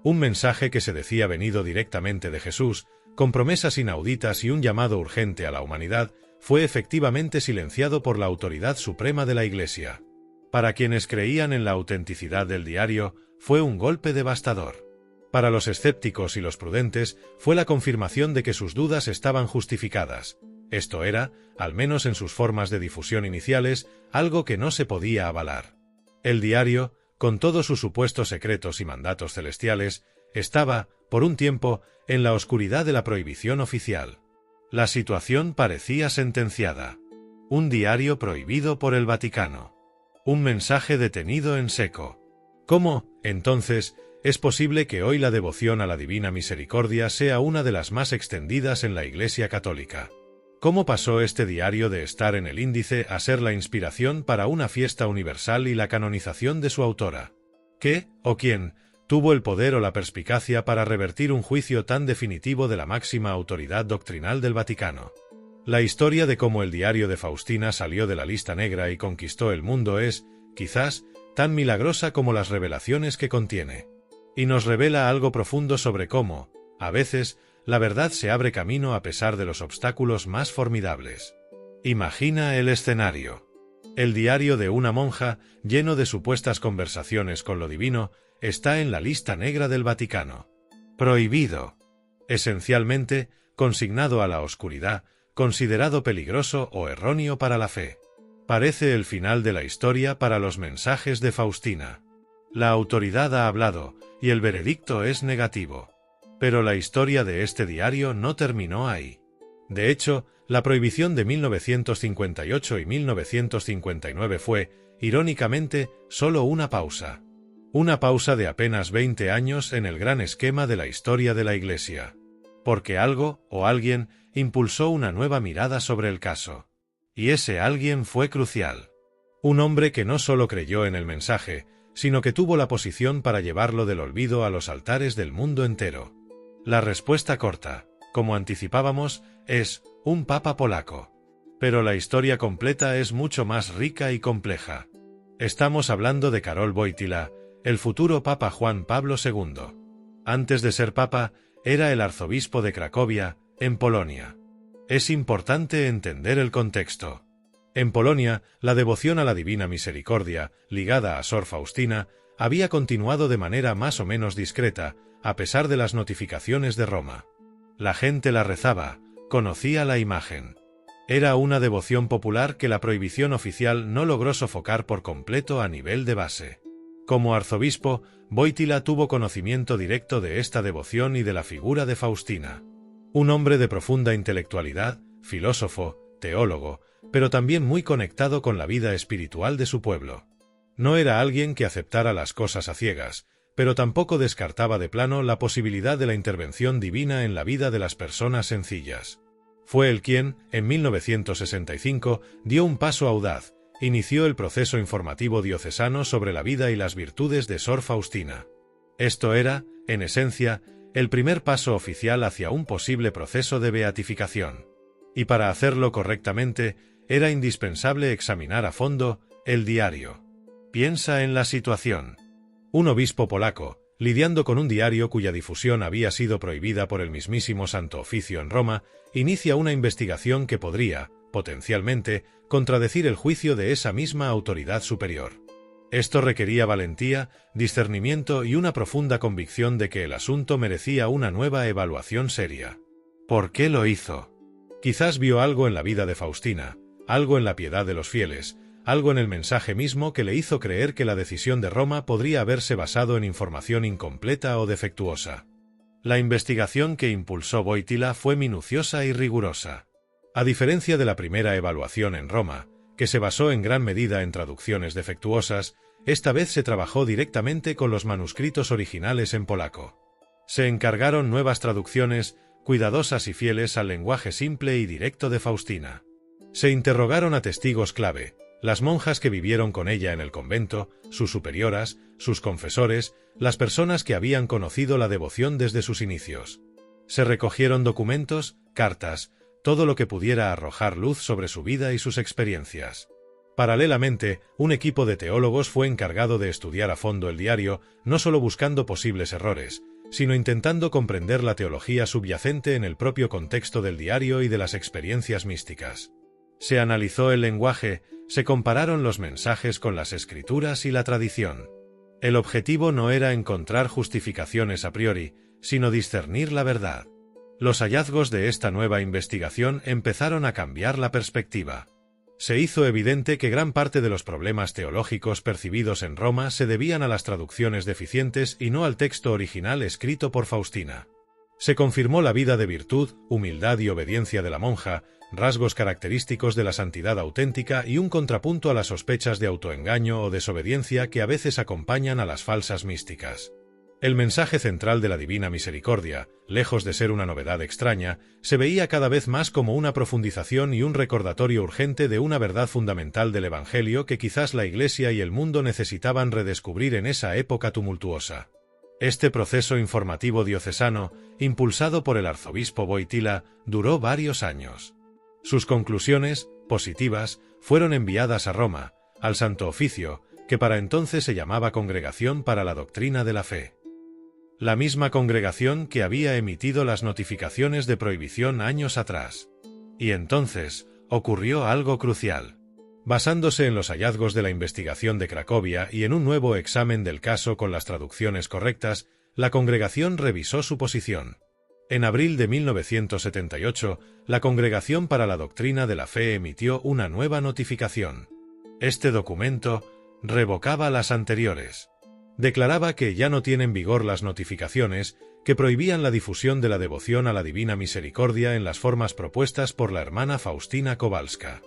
Un mensaje que se decía venido directamente de Jesús, con promesas inauditas y un llamado urgente a la humanidad, fue efectivamente silenciado por la autoridad suprema de la Iglesia. Para quienes creían en la autenticidad del diario, fue un golpe devastador. Para los escépticos y los prudentes, fue la confirmación de que sus dudas estaban justificadas. Esto era, al menos en sus formas de difusión iniciales, algo que no se podía avalar. El diario, con todos sus supuestos secretos y mandatos celestiales, estaba, por un tiempo, en la oscuridad de la prohibición oficial. La situación parecía sentenciada. Un diario prohibido por el Vaticano. Un mensaje detenido en seco. ¿Cómo, entonces, es posible que hoy la devoción a la Divina Misericordia sea una de las más extendidas en la Iglesia Católica? ¿Cómo pasó este diario de estar en el índice a ser la inspiración para una fiesta universal y la canonización de su autora? ¿Qué, o quién, tuvo el poder o la perspicacia para revertir un juicio tan definitivo de la máxima autoridad doctrinal del Vaticano? La historia de cómo el diario de Faustina salió de la lista negra y conquistó el mundo es, quizás, tan milagrosa como las revelaciones que contiene. Y nos revela algo profundo sobre cómo, a veces, la verdad se abre camino a pesar de los obstáculos más formidables. Imagina el escenario. El diario de una monja, lleno de supuestas conversaciones con lo divino, está en la lista negra del Vaticano. Prohibido. Esencialmente, consignado a la oscuridad, considerado peligroso o erróneo para la fe. Parece el final de la historia para los mensajes de Faustina. La autoridad ha hablado, y el veredicto es negativo. Pero la historia de este diario no terminó ahí. De hecho, la prohibición de 1958 y 1959 fue, irónicamente, solo una pausa. Una pausa de apenas 20 años en el gran esquema de la historia de la Iglesia. Porque algo, o alguien, impulsó una nueva mirada sobre el caso. Y ese alguien fue crucial. Un hombre que no solo creyó en el mensaje, sino que tuvo la posición para llevarlo del olvido a los altares del mundo entero. La respuesta corta, como anticipábamos, es un papa polaco. Pero la historia completa es mucho más rica y compleja. Estamos hablando de Karol Wojtyła, el futuro Papa Juan Pablo II. Antes de ser papa, era el arzobispo de Cracovia, en Polonia. Es importante entender el contexto. En Polonia, la devoción a la Divina Misericordia, ligada a Sor Faustina, había continuado de manera más o menos discreta, a pesar de las notificaciones de Roma. La gente la rezaba, conocía la imagen. Era una devoción popular que la prohibición oficial no logró sofocar por completo a nivel de base. Como arzobispo, Wojtyła tuvo conocimiento directo de esta devoción y de la figura de Faustina. Un hombre de profunda intelectualidad, filósofo, teólogo, pero también muy conectado con la vida espiritual de su pueblo. No era alguien que aceptara las cosas a ciegas, pero tampoco descartaba de plano la posibilidad de la intervención divina en la vida de las personas sencillas. Fue él quien, en 1965, dio un paso audaz, inició el proceso informativo diocesano sobre la vida y las virtudes de Sor Faustina. Esto era, en esencia, el primer paso oficial hacia un posible proceso de beatificación. Y para hacerlo correctamente, era indispensable examinar a fondo el diario. Piensa en la situación. Un obispo polaco, lidiando con un diario cuya difusión había sido prohibida por el mismísimo Santo Oficio en Roma, inicia una investigación que podría, potencialmente, contradecir el juicio de esa misma autoridad superior. Esto requería valentía, discernimiento y una profunda convicción de que el asunto merecía una nueva evaluación seria. ¿Por qué lo hizo? Quizás vio algo en la vida de Faustina, algo en la piedad de los fieles, algo en el mensaje mismo que le hizo creer que la decisión de Roma podría haberse basado en información incompleta o defectuosa. La investigación que impulsó Wojtyła fue minuciosa y rigurosa. A diferencia de la primera evaluación en Roma, que se basó en gran medida en traducciones defectuosas, esta vez se trabajó directamente con los manuscritos originales en polaco. Se encargaron nuevas traducciones, cuidadosas y fieles al lenguaje simple y directo de Faustina. Se interrogaron a testigos clave, las monjas que vivieron con ella en el convento, sus superioras, sus confesores, las personas que habían conocido la devoción desde sus inicios. Se recogieron documentos, cartas, todo lo que pudiera arrojar luz sobre su vida y sus experiencias. Paralelamente, un equipo de teólogos fue encargado de estudiar a fondo el diario, no solo buscando posibles errores, sino intentando comprender la teología subyacente en el propio contexto del diario y de las experiencias místicas. Se analizó el lenguaje, se compararon los mensajes con las escrituras y la tradición. El objetivo no era encontrar justificaciones a priori, sino discernir la verdad. Los hallazgos de esta nueva investigación empezaron a cambiar la perspectiva. Se hizo evidente que gran parte de los problemas teológicos percibidos en Roma se debían a las traducciones deficientes y no al texto original escrito por Faustina. Se confirmó la vida de virtud, humildad y obediencia de la monja, rasgos característicos de la santidad auténtica y un contrapunto a las sospechas de autoengaño o desobediencia que a veces acompañan a las falsas místicas. El mensaje central de la Divina Misericordia, lejos de ser una novedad extraña, se veía cada vez más como una profundización y un recordatorio urgente de una verdad fundamental del Evangelio que quizás la Iglesia y el mundo necesitaban redescubrir en esa época tumultuosa. Este proceso informativo diocesano, impulsado por el arzobispo Wojtyła, duró varios años. Sus conclusiones, positivas, fueron enviadas a Roma, al Santo Oficio, que para entonces se llamaba Congregación para la Doctrina de la Fe. La misma congregación que había emitido las notificaciones de prohibición años atrás. Y entonces, ocurrió algo crucial. Basándose en los hallazgos de la investigación de Cracovia y en un nuevo examen del caso con las traducciones correctas, la congregación revisó su posición. En abril de 1978, la Congregación para la Doctrina de la Fe emitió una nueva notificación. Este documento revocaba las anteriores. Declaraba que ya no tienen vigor las notificaciones que prohibían la difusión de la devoción a la Divina Misericordia en las formas propuestas por la hermana Faustina Kowalska.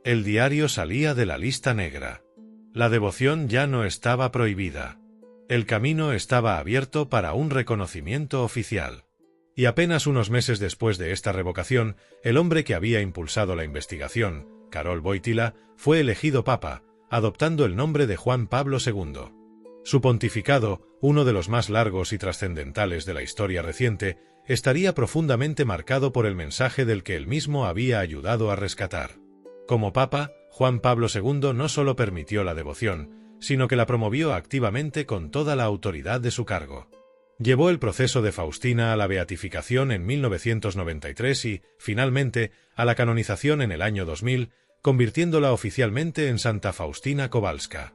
El diario salía de la lista negra. La devoción ya no estaba prohibida. El camino estaba abierto para un reconocimiento oficial. Y apenas unos meses después de esta revocación, el hombre que había impulsado la investigación, Karol Wojtyła, fue elegido papa, adoptando el nombre de Juan Pablo II. Su pontificado, uno de los más largos y trascendentales de la historia reciente, estaría profundamente marcado por el mensaje del que él mismo había ayudado a rescatar. Como papa, Juan Pablo II no solo permitió la devoción, sino que la promovió activamente con toda la autoridad de su cargo. Llevó el proceso de Faustina a la beatificación en 1993 y, finalmente, a la canonización en el año 2000, convirtiéndola oficialmente en Santa Faustina Kowalska.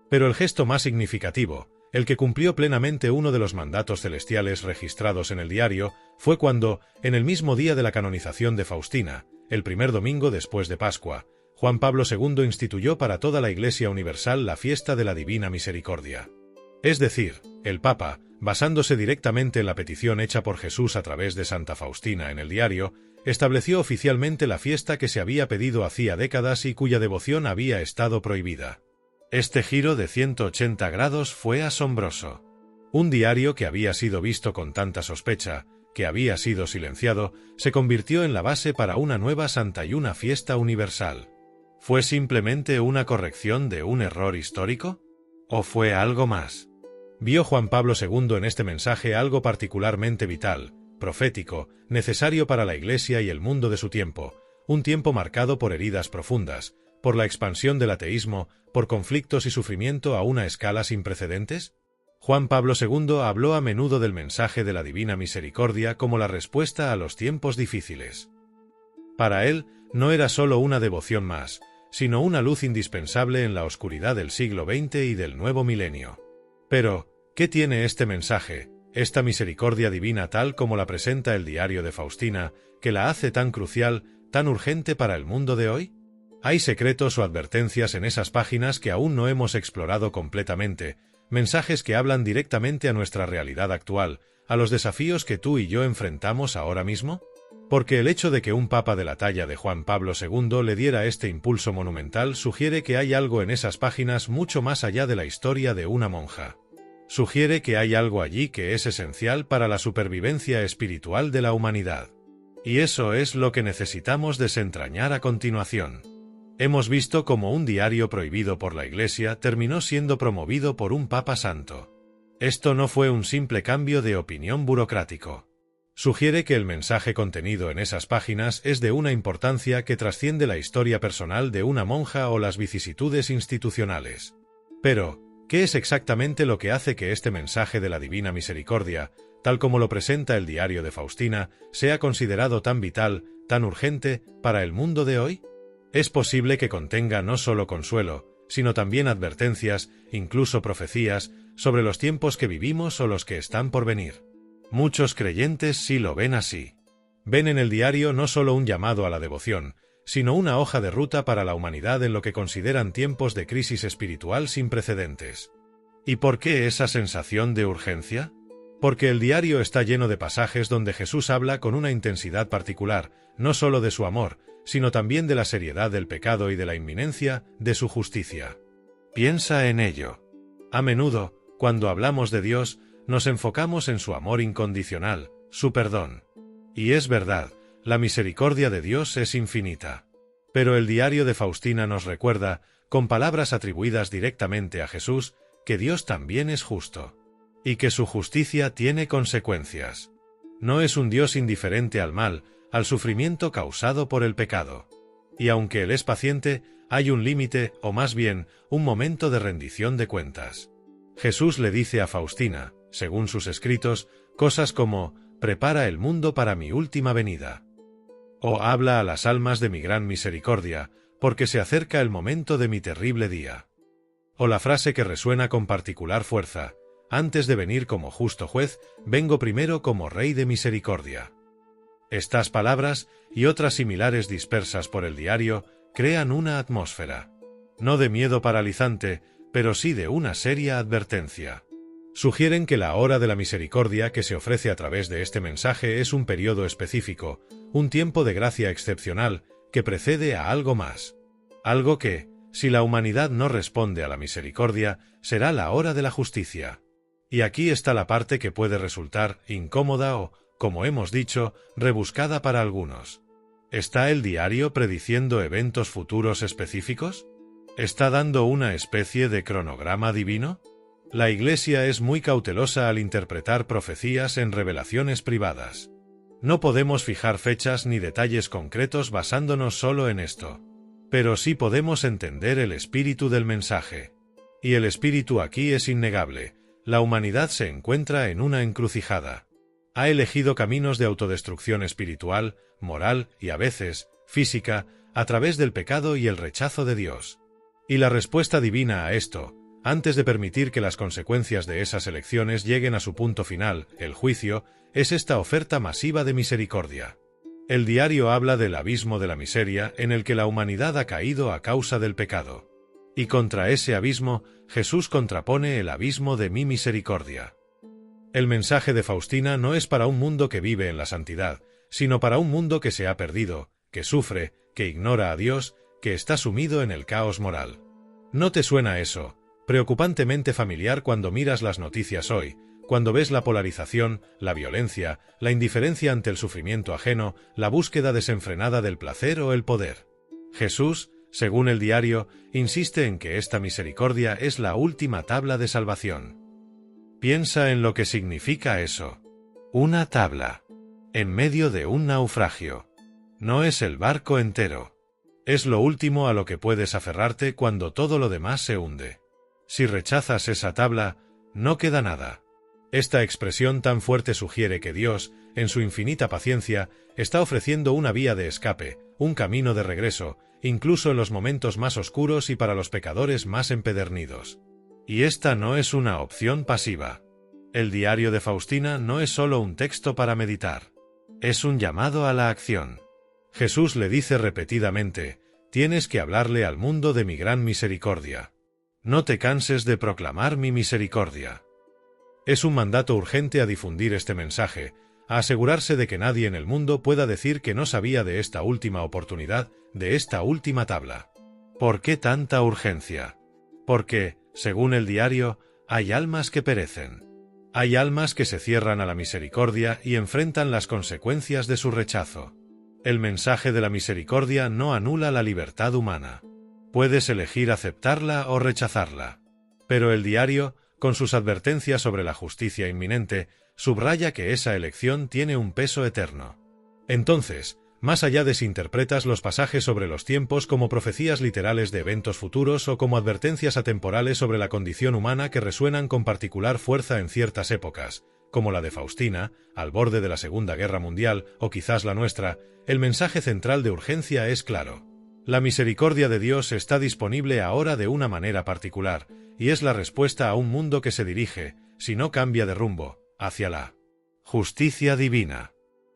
Pero el gesto más significativo, el que cumplió plenamente uno de los mandatos celestiales registrados en el diario, fue cuando, en el mismo día de la canonización de Faustina, el primer domingo después de Pascua, Juan Pablo II instituyó para toda la Iglesia Universal la fiesta de la Divina Misericordia. Es decir, el Papa, basándose directamente en la petición hecha por Jesús a través de Santa Faustina en el diario, estableció oficialmente la fiesta que se había pedido hacía décadas y cuya devoción había estado prohibida. Este giro de 180 grados fue asombroso. Un diario que había sido visto con tanta sospecha, que había sido silenciado, se convirtió en la base para una nueva santa y una fiesta universal. ¿Fue simplemente una corrección de un error histórico? ¿O fue algo más? Vio Juan Pablo II en este mensaje algo particularmente vital, profético, necesario para la Iglesia y el mundo de su tiempo, un tiempo marcado por heridas profundas, por la expansión del ateísmo, por conflictos y sufrimiento a una escala sin precedentes. Juan Pablo II habló a menudo del mensaje de la Divina Misericordia como la respuesta a los tiempos difíciles. Para él, no era solo una devoción más, sino una luz indispensable en la oscuridad del siglo XX y del nuevo milenio. Pero, ¿qué tiene este mensaje, esta misericordia divina tal como la presenta el diario de Faustina, que la hace tan crucial, tan urgente para el mundo de hoy? Hay secretos o advertencias en esas páginas que aún no hemos explorado completamente, mensajes que hablan directamente a nuestra realidad actual, a los desafíos que tú y yo enfrentamos ahora mismo. Porque el hecho de que un papa de la talla de Juan Pablo II le diera este impulso monumental sugiere que hay algo en esas páginas mucho más allá de la historia de una monja. Sugiere que hay algo allí que es esencial para la supervivencia espiritual de la humanidad. Y eso es lo que necesitamos desentrañar a continuación. Hemos visto cómo un diario prohibido por la Iglesia terminó siendo promovido por un papa santo. Esto no fue un simple cambio de opinión burocrático. Sugiere que el mensaje contenido en esas páginas es de una importancia que trasciende la historia personal de una monja o las vicisitudes institucionales. Pero, ¿qué es exactamente lo que hace que este mensaje de la Divina Misericordia, tal como lo presenta el diario de Faustina, sea considerado tan vital, tan urgente, para el mundo de hoy? Es posible que contenga no solo consuelo, sino también advertencias, incluso profecías, sobre los tiempos que vivimos o los que están por venir. Muchos creyentes sí lo ven así. Ven en el diario no solo un llamado a la devoción, sino una hoja de ruta para la humanidad en lo que consideran tiempos de crisis espiritual sin precedentes. ¿Y por qué esa sensación de urgencia? Porque el diario está lleno de pasajes donde Jesús habla con una intensidad particular, no solo de su amor, sino también de la seriedad del pecado y de la inminencia de su justicia. Piensa en ello. A menudo, cuando hablamos de Dios, nos enfocamos en su amor incondicional, su perdón. Y es verdad, la misericordia de Dios es infinita. Pero el diario de Faustina nos recuerda, con palabras atribuidas directamente a Jesús, que Dios también es justo. Y que su justicia tiene consecuencias. No es un Dios indiferente al mal, al sufrimiento causado por el pecado. Y aunque Él es paciente, hay un límite, o más bien, un momento de rendición de cuentas. Jesús le dice a Faustina, según sus escritos, cosas como, prepara el mundo para mi última venida. O habla a las almas de mi gran misericordia, porque se acerca el momento de mi terrible día. O la frase que resuena con particular fuerza, antes de venir como justo juez, vengo primero como rey de misericordia. Estas palabras, y otras similares dispersas por el diario, crean una atmósfera, no de miedo paralizante, pero sí de una seria advertencia. Sugieren que la hora de la misericordia que se ofrece a través de este mensaje es un periodo específico, un tiempo de gracia excepcional que precede a algo más. Algo que, si la humanidad no responde a la misericordia, será la hora de la justicia. Y aquí está la parte que puede resultar incómoda o, como hemos dicho, rebuscada para algunos. ¿Está el diario prediciendo eventos futuros específicos? ¿Está dando una especie de cronograma divino? La Iglesia es muy cautelosa al interpretar profecías en revelaciones privadas. No podemos fijar fechas ni detalles concretos basándonos solo en esto. Pero sí podemos entender el espíritu del mensaje. Y el espíritu aquí es innegable. La humanidad se encuentra en una encrucijada. Ha elegido caminos de autodestrucción espiritual, moral y a veces, física, a través del pecado y el rechazo de Dios. Y la respuesta divina a esto, antes de permitir que las consecuencias de esas elecciones lleguen a su punto final, el juicio, es esta oferta masiva de misericordia. El diario habla del abismo de la miseria en el que la humanidad ha caído a causa del pecado. Y contra ese abismo, Jesús contrapone el abismo de mi misericordia. El mensaje de Faustina no es para un mundo que vive en la santidad, sino para un mundo que se ha perdido, que sufre, que ignora a Dios, que está sumido en el caos moral. ¿No te suena eso preocupantemente familiar cuando miras las noticias hoy, cuando ves la polarización, la violencia, la indiferencia ante el sufrimiento ajeno, la búsqueda desenfrenada del placer o el poder? Jesús, según el diario, insiste en que esta misericordia es la última tabla de salvación. Piensa en lo que significa eso. Una tabla. En medio de un naufragio. No es el barco entero. Es lo último a lo que puedes aferrarte cuando todo lo demás se hunde. Si rechazas esa tabla, no queda nada. Esta expresión tan fuerte sugiere que Dios, en su infinita paciencia, está ofreciendo una vía de escape, un camino de regreso, incluso en los momentos más oscuros y para los pecadores más empedernidos. Y esta no es una opción pasiva. El diario de Faustina no es solo un texto para meditar. Es un llamado a la acción. Jesús le dice repetidamente, tienes que hablarle al mundo de mi gran misericordia. No te canses de proclamar mi misericordia. Es un mandato urgente a difundir este mensaje, a asegurarse de que nadie en el mundo pueda decir que no sabía de esta última oportunidad, de esta última tabla. ¿Por qué tanta urgencia? Porque, según el diario, hay almas que perecen. Hay almas que se cierran a la misericordia y enfrentan las consecuencias de su rechazo. El mensaje de la misericordia no anula la libertad humana. Puedes elegir aceptarla o rechazarla. Pero el diario, con sus advertencias sobre la justicia inminente, subraya que esa elección tiene un peso eterno. Entonces, más allá de si interpretas los pasajes sobre los tiempos como profecías literales de eventos futuros o como advertencias atemporales sobre la condición humana que resuenan con particular fuerza en ciertas épocas, como la de Faustina, al borde de la Segunda Guerra Mundial, o quizás la nuestra, el mensaje central de urgencia es claro. La misericordia de Dios está disponible ahora de una manera particular, y es la respuesta a un mundo que se dirige, si no cambia de rumbo, hacia la justicia divina.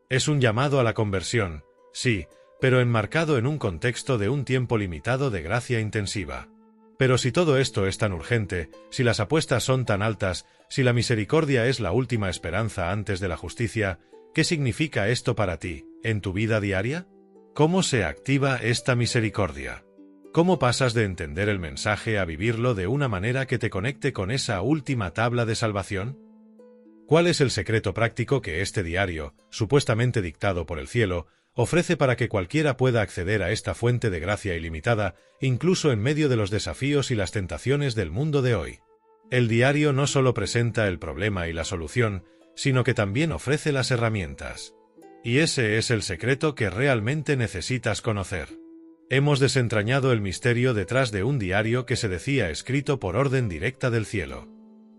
Es un llamado a la conversión, sí, pero enmarcado en un contexto de un tiempo limitado de gracia intensiva. Pero si todo esto es tan urgente, si las apuestas son tan altas, si la misericordia es la última esperanza antes de la justicia, ¿qué significa esto para ti, en tu vida diaria? ¿Cómo se activa esta misericordia? ¿Cómo pasas de entender el mensaje a vivirlo de una manera que te conecte con esa última tabla de salvación? ¿Cuál es el secreto práctico que este diario, supuestamente dictado por el cielo, ofrece para que cualquiera pueda acceder a esta fuente de gracia ilimitada, incluso en medio de los desafíos y las tentaciones del mundo de hoy? El diario no solo presenta el problema y la solución, sino que también ofrece las herramientas. Y ese es el secreto que realmente necesitas conocer. Hemos desentrañado el misterio detrás de un diario que se decía escrito por orden directa del cielo.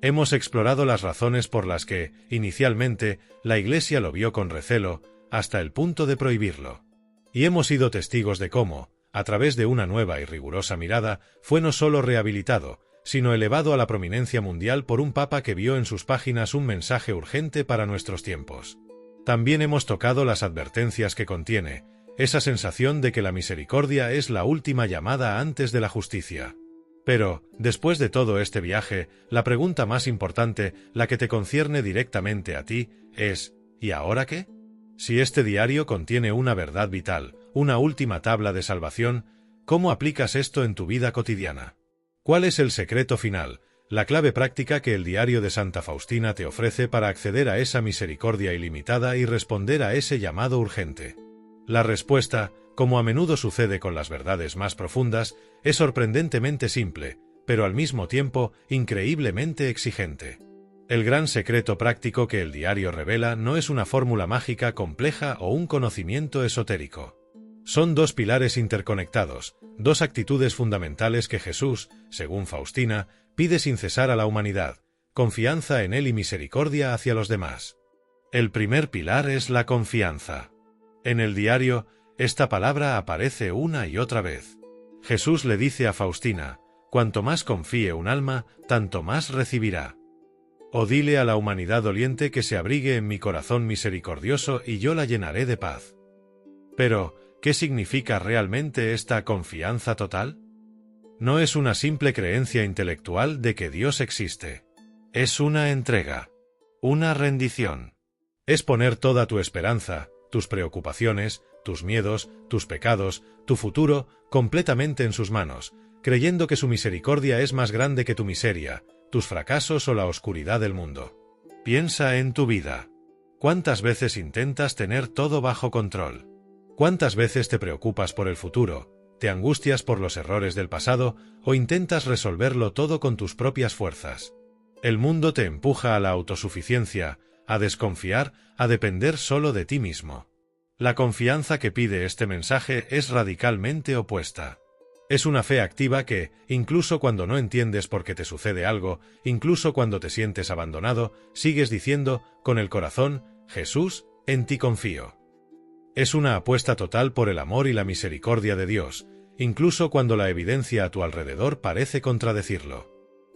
Hemos explorado las razones por las que, inicialmente, la Iglesia lo vio con recelo, hasta el punto de prohibirlo. Y hemos sido testigos de cómo, a través de una nueva y rigurosa mirada, fue no solo rehabilitado, sino elevado a la prominencia mundial por un papa que vio en sus páginas un mensaje urgente para nuestros tiempos. También hemos tocado las advertencias que contiene, esa sensación de que la misericordia es la última llamada antes de la justicia. Pero, después de todo este viaje, la pregunta más importante, la que te concierne directamente a ti, es ¿y ahora qué? Si este diario contiene una verdad vital, una última tabla de salvación, ¿cómo aplicas esto en tu vida cotidiana? ¿Cuál es el secreto final, la clave práctica que el diario de Santa Faustina te ofrece para acceder a esa misericordia ilimitada y responder a ese llamado urgente? La respuesta, como a menudo sucede con las verdades más profundas, es sorprendentemente simple, pero al mismo tiempo increíblemente exigente. El gran secreto práctico que el diario revela no es una fórmula mágica compleja o un conocimiento esotérico. Son dos pilares interconectados, dos actitudes fundamentales que Jesús, según Faustina, pide sin cesar a la humanidad: confianza en Él y misericordia hacia los demás. El primer pilar es la confianza. En el diario, esta palabra aparece una y otra vez. Jesús le dice a Faustina: cuanto más confíe un alma, tanto más recibirá. O dile a la humanidad doliente que se abrigue en mi corazón misericordioso y yo la llenaré de paz. Pero, ¿qué significa realmente esta confianza total? No es una simple creencia intelectual de que Dios existe. Es una entrega, una rendición. Es poner toda tu esperanza, tus preocupaciones, tus miedos, tus pecados, tu futuro, completamente en sus manos, creyendo que su misericordia es más grande que tu miseria, tus fracasos o la oscuridad del mundo. Piensa en tu vida. ¿Cuántas veces intentas tener todo bajo control? ¿Cuántas veces te preocupas por el futuro, te angustias por los errores del pasado o intentas resolverlo todo con tus propias fuerzas? El mundo te empuja a la autosuficiencia, a desconfiar, a depender solo de ti mismo. La confianza que pide este mensaje es radicalmente opuesta. Es una fe activa que, incluso cuando no entiendes por qué te sucede algo, incluso cuando te sientes abandonado, sigues diciendo, con el corazón: Jesús, en ti confío. Es una apuesta total por el amor y la misericordia de Dios, incluso cuando la evidencia a tu alrededor parece contradecirlo.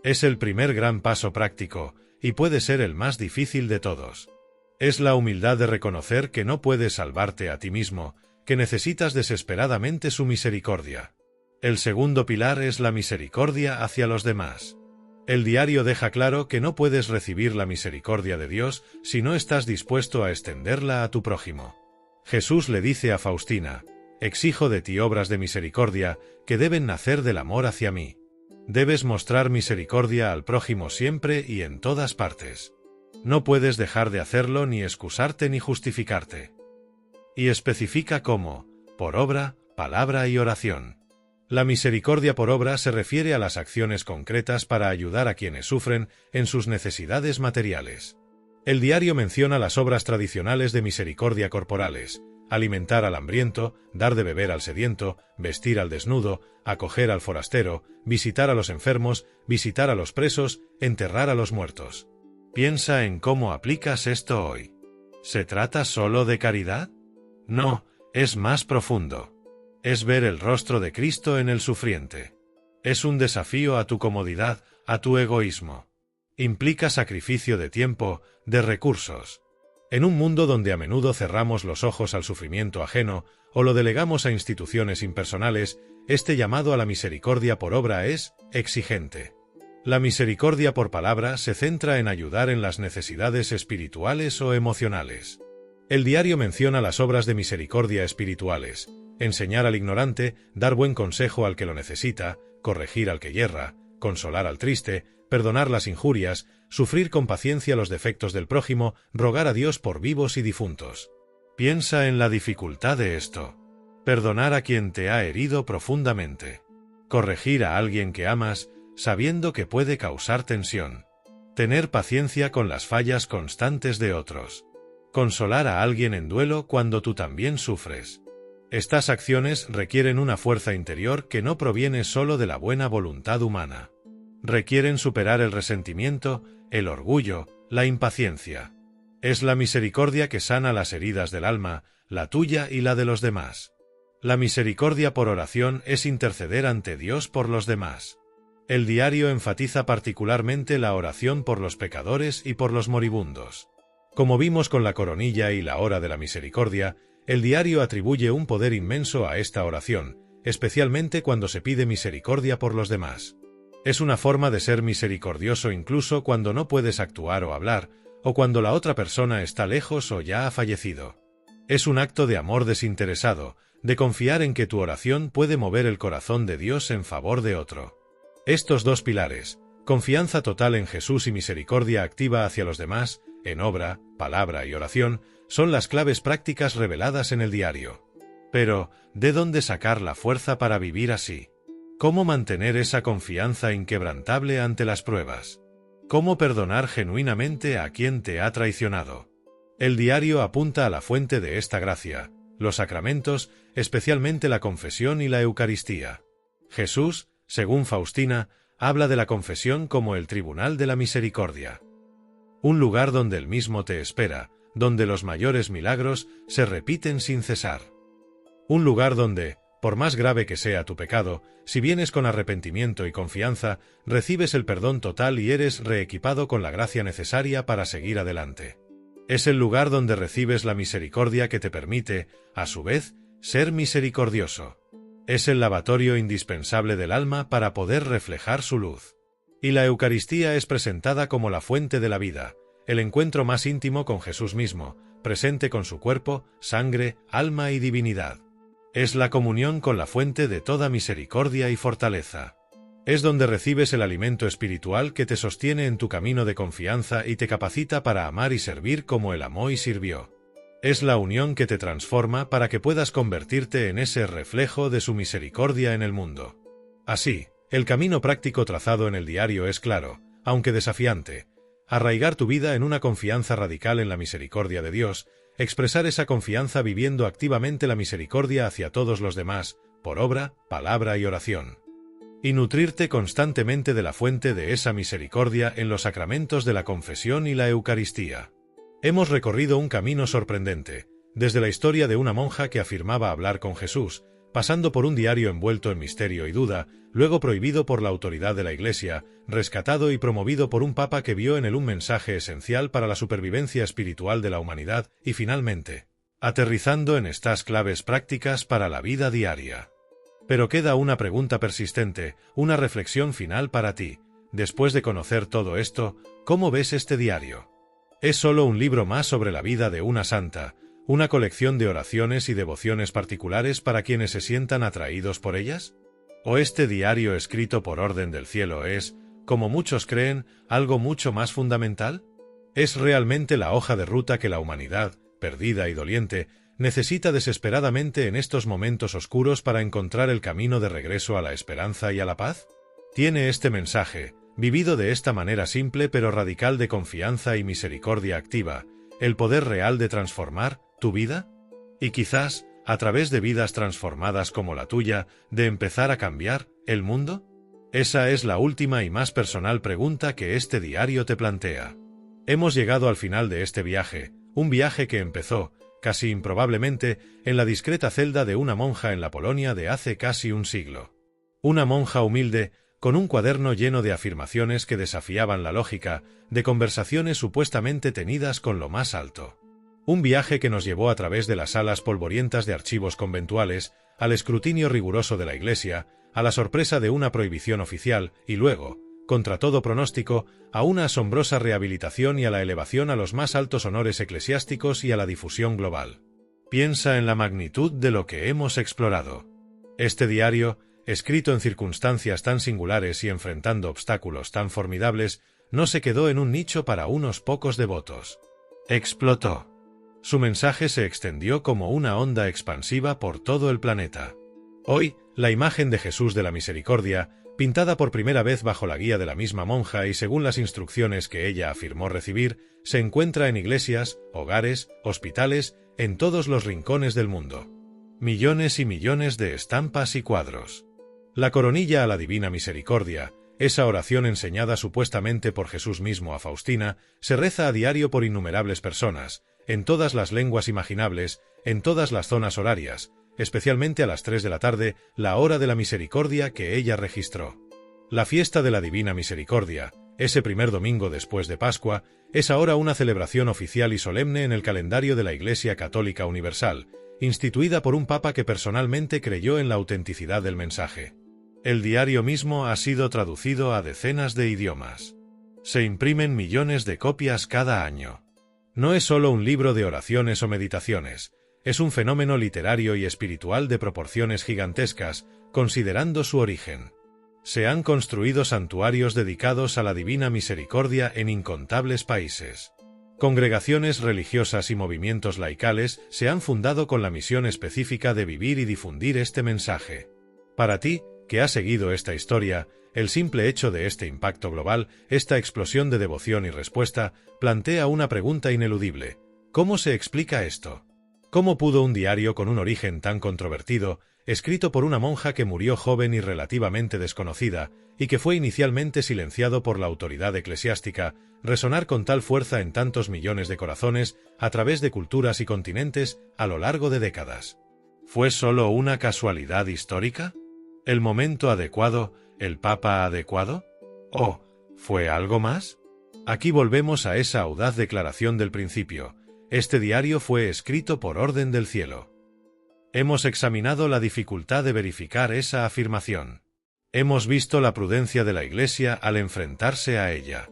Es el primer gran paso práctico, y puede ser el más difícil de todos. Es la humildad de reconocer que no puedes salvarte a ti mismo, que necesitas desesperadamente su misericordia. El segundo pilar es la misericordia hacia los demás. El diario deja claro que no puedes recibir la misericordia de Dios si no estás dispuesto a extenderla a tu prójimo. Jesús le dice a Faustina: exijo de ti obras de misericordia que deben nacer del amor hacia mí. Debes mostrar misericordia al prójimo siempre y en todas partes. No puedes dejar de hacerlo ni excusarte ni justificarte. Y especifica cómo: por obra, palabra y oración. La misericordia por obra se refiere a las acciones concretas para ayudar a quienes sufren en sus necesidades materiales. El diario menciona las obras tradicionales de misericordia corporales: alimentar al hambriento, dar de beber al sediento, vestir al desnudo, acoger al forastero, visitar a los enfermos, visitar a los presos, enterrar a los muertos. Piensa en cómo aplicas esto hoy. ¿Se trata solo de caridad? No, es más profundo. Es ver el rostro de Cristo en el sufriente. Es un desafío a tu comodidad, a tu egoísmo. Implica sacrificio de tiempo, de recursos. En un mundo donde a menudo cerramos los ojos al sufrimiento ajeno o lo delegamos a instituciones impersonales, este llamado a la misericordia por obra es exigente. La misericordia por palabra se centra en ayudar en las necesidades espirituales o emocionales. El diario menciona las obras de misericordia espirituales: enseñar al ignorante, dar buen consejo al que lo necesita, corregir al que yerra, consolar al triste, perdonar las injurias, sufrir con paciencia los defectos del prójimo, rogar a Dios por vivos y difuntos. Piensa en la dificultad de esto. Perdonar a quien te ha herido profundamente. Corregir a alguien que amas, sabiendo que puede causar tensión. Tener paciencia con las fallas constantes de otros. Consolar a alguien en duelo cuando tú también sufres. Estas acciones requieren una fuerza interior que no proviene solo de la buena voluntad humana. Requieren superar el resentimiento, el orgullo, la impaciencia. Es la misericordia que sana las heridas del alma, la tuya y la de los demás. La misericordia por oración es interceder ante Dios por los demás. El diario enfatiza particularmente la oración por los pecadores y por los moribundos. Como vimos con la coronilla y la hora de la misericordia, el diario atribuye un poder inmenso a esta oración, especialmente cuando se pide misericordia por los demás. Es una forma de ser misericordioso incluso cuando no puedes actuar o hablar, o cuando la otra persona está lejos o ya ha fallecido. Es un acto de amor desinteresado, de confiar en que tu oración puede mover el corazón de Dios en favor de otro. Estos dos pilares, confianza total en Jesús y misericordia activa hacia los demás, en obra, palabra y oración, son las claves prácticas reveladas en el diario. Pero, ¿de dónde sacar la fuerza para vivir así? ¿Cómo mantener esa confianza inquebrantable ante las pruebas? ¿Cómo perdonar genuinamente a quien te ha traicionado? El diario apunta a la fuente de esta gracia, los sacramentos, especialmente la confesión y la Eucaristía. Jesús, según Faustina, habla de la confesión como el tribunal de la misericordia. Un lugar donde Él mismo te espera, donde los mayores milagros se repiten sin cesar. Un lugar donde, por más grave que sea tu pecado, si vienes con arrepentimiento y confianza, recibes el perdón total y eres reequipado con la gracia necesaria para seguir adelante. Es el lugar donde recibes la misericordia que te permite, a su vez, ser misericordioso. Es el lavatorio indispensable del alma para poder reflejar su luz. Y la Eucaristía es presentada como la fuente de la vida, el encuentro más íntimo con Jesús mismo, presente con su cuerpo, sangre, alma y divinidad. Es la comunión con la fuente de toda misericordia y fortaleza. Es donde recibes el alimento espiritual que te sostiene en tu camino de confianza y te capacita para amar y servir como Él amó y sirvió. Es la unión que te transforma para que puedas convertirte en ese reflejo de su misericordia en el mundo. Así, el camino práctico trazado en el diario es claro, aunque desafiante. Arraigar tu vida en una confianza radical en la misericordia de Dios, expresar esa confianza viviendo activamente la misericordia hacia todos los demás, por obra, palabra y oración. Y nutrirte constantemente de la fuente de esa misericordia en los sacramentos de la confesión y la Eucaristía. Hemos recorrido un camino sorprendente, desde la historia de una monja que afirmaba hablar con Jesús, pasando por un diario envuelto en misterio y duda, luego prohibido por la autoridad de la Iglesia, rescatado y promovido por un papa que vio en él un mensaje esencial para la supervivencia espiritual de la humanidad, y finalmente, aterrizando en estas claves prácticas para la vida diaria. Pero queda una pregunta persistente, una reflexión final para ti. Después de conocer todo esto, ¿cómo ves este diario? ¿Es solo un libro más sobre la vida de una santa, una colección de oraciones y devociones particulares para quienes se sientan atraídos por ellas? ¿O este diario escrito por orden del cielo es, como muchos creen, algo mucho más fundamental? ¿Es realmente la hoja de ruta que la humanidad, perdida y doliente, necesita desesperadamente en estos momentos oscuros para encontrar el camino de regreso a la esperanza y a la paz? ¿Tiene este mensaje, vivido de esta manera simple pero radical de confianza y misericordia activa, el poder real de transformar tu vida? Y quizás, a través de vidas transformadas como la tuya, de empezar a cambiar el mundo? Esa es la última y más personal pregunta que este diario te plantea. Hemos llegado al final de este viaje, un viaje que empezó, casi improbablemente, en la discreta celda de una monja en la Polonia de hace casi un siglo. Una monja humilde, con un cuaderno lleno de afirmaciones que desafiaban la lógica, de conversaciones supuestamente tenidas con lo más alto. Un viaje que nos llevó a través de las salas polvorientas de archivos conventuales, al escrutinio riguroso de la Iglesia, a la sorpresa de una prohibición oficial y luego, contra todo pronóstico, a una asombrosa rehabilitación y a la elevación a los más altos honores eclesiásticos y a la difusión global. Piensa en la magnitud de lo que hemos explorado. Este diario, escrito en circunstancias tan singulares y enfrentando obstáculos tan formidables, no se quedó en un nicho para unos pocos devotos. Explotó. Su mensaje se extendió como una onda expansiva por todo el planeta. Hoy, la imagen de Jesús de la Misericordia, pintada por primera vez bajo la guía de la misma monja y según las instrucciones que ella afirmó recibir, se encuentra en iglesias, hogares, hospitales, en todos los rincones del mundo. Millones y millones de estampas y cuadros. La coronilla a la Divina Misericordia, esa oración enseñada supuestamente por Jesús mismo a Faustina, se reza a diario por innumerables personas, en todas las lenguas imaginables, en todas las zonas horarias, especialmente a las 3 de la tarde, la hora de la misericordia que ella registró. La fiesta de la Divina Misericordia, ese primer domingo después de Pascua, es ahora una celebración oficial y solemne en el calendario de la Iglesia Católica Universal, instituida por un papa que personalmente creyó en la autenticidad del mensaje. El diario mismo ha sido traducido a decenas de idiomas. Se imprimen millones de copias cada año. No es solo un libro de oraciones o meditaciones, es un fenómeno literario y espiritual de proporciones gigantescas, considerando su origen. Se han construido santuarios dedicados a la Divina Misericordia en incontables países. Congregaciones religiosas y movimientos laicales se han fundado con la misión específica de vivir y difundir este mensaje. Para ti, que has seguido esta historia, el simple hecho de este impacto global, esta explosión de devoción y respuesta, plantea una pregunta ineludible. ¿Cómo se explica esto? ¿Cómo pudo un diario con un origen tan controvertido, escrito por una monja que murió joven y relativamente desconocida, y que fue inicialmente silenciado por la autoridad eclesiástica, resonar con tal fuerza en tantos millones de corazones, a través de culturas y continentes, a lo largo de décadas? ¿Fue solo una casualidad histórica? ¿El momento adecuado, el papa adecuado? ¿O fue algo más? Aquí volvemos a esa audaz declaración del principio. Este diario fue escrito por orden del cielo. Hemos examinado la dificultad de verificar esa afirmación. Hemos visto la prudencia de la Iglesia al enfrentarse a ella.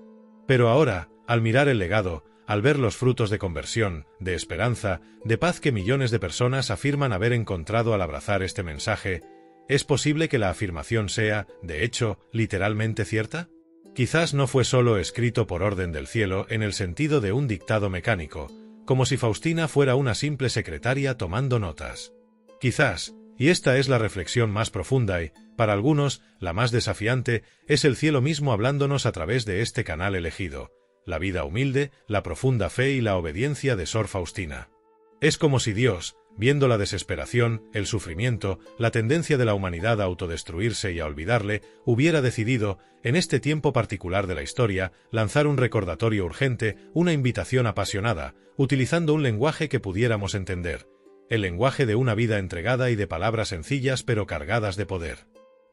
Pero ahora, al mirar el legado, al ver los frutos de conversión, de esperanza, de paz que millones de personas afirman haber encontrado al abrazar este mensaje, ¿es posible que la afirmación sea, de hecho, literalmente cierta? Quizás no fue solo escrito por orden del cielo en el sentido de un dictado mecánico, como si Faustina fuera una simple secretaria tomando notas. Quizás, y esta es la reflexión más profunda y, para algunos, la más desafiante, es el cielo mismo hablándonos a través de este canal elegido, la vida humilde, la profunda fe y la obediencia de Sor Faustina. Es como si Dios, viendo la desesperación, el sufrimiento, la tendencia de la humanidad a autodestruirse y a olvidarle, hubiera decidido, en este tiempo particular de la historia, lanzar un recordatorio urgente, una invitación apasionada, utilizando un lenguaje que pudiéramos entender, el lenguaje de una vida entregada y de palabras sencillas pero cargadas de poder.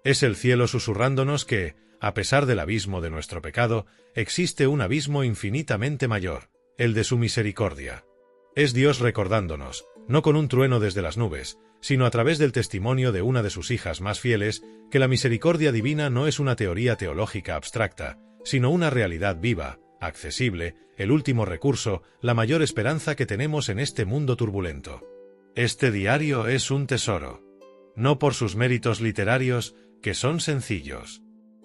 Es el cielo susurrándonos que, a pesar del abismo de nuestro pecado, existe un abismo infinitamente mayor, el de su misericordia. Es Dios recordándonos, no con un trueno desde las nubes, sino a través del testimonio de una de sus hijas más fieles, que la misericordia divina no es una teoría teológica abstracta, sino una realidad viva, accesible, el último recurso, la mayor esperanza que tenemos en este mundo turbulento. Este diario es un tesoro, no por sus méritos literarios, que son sencillos,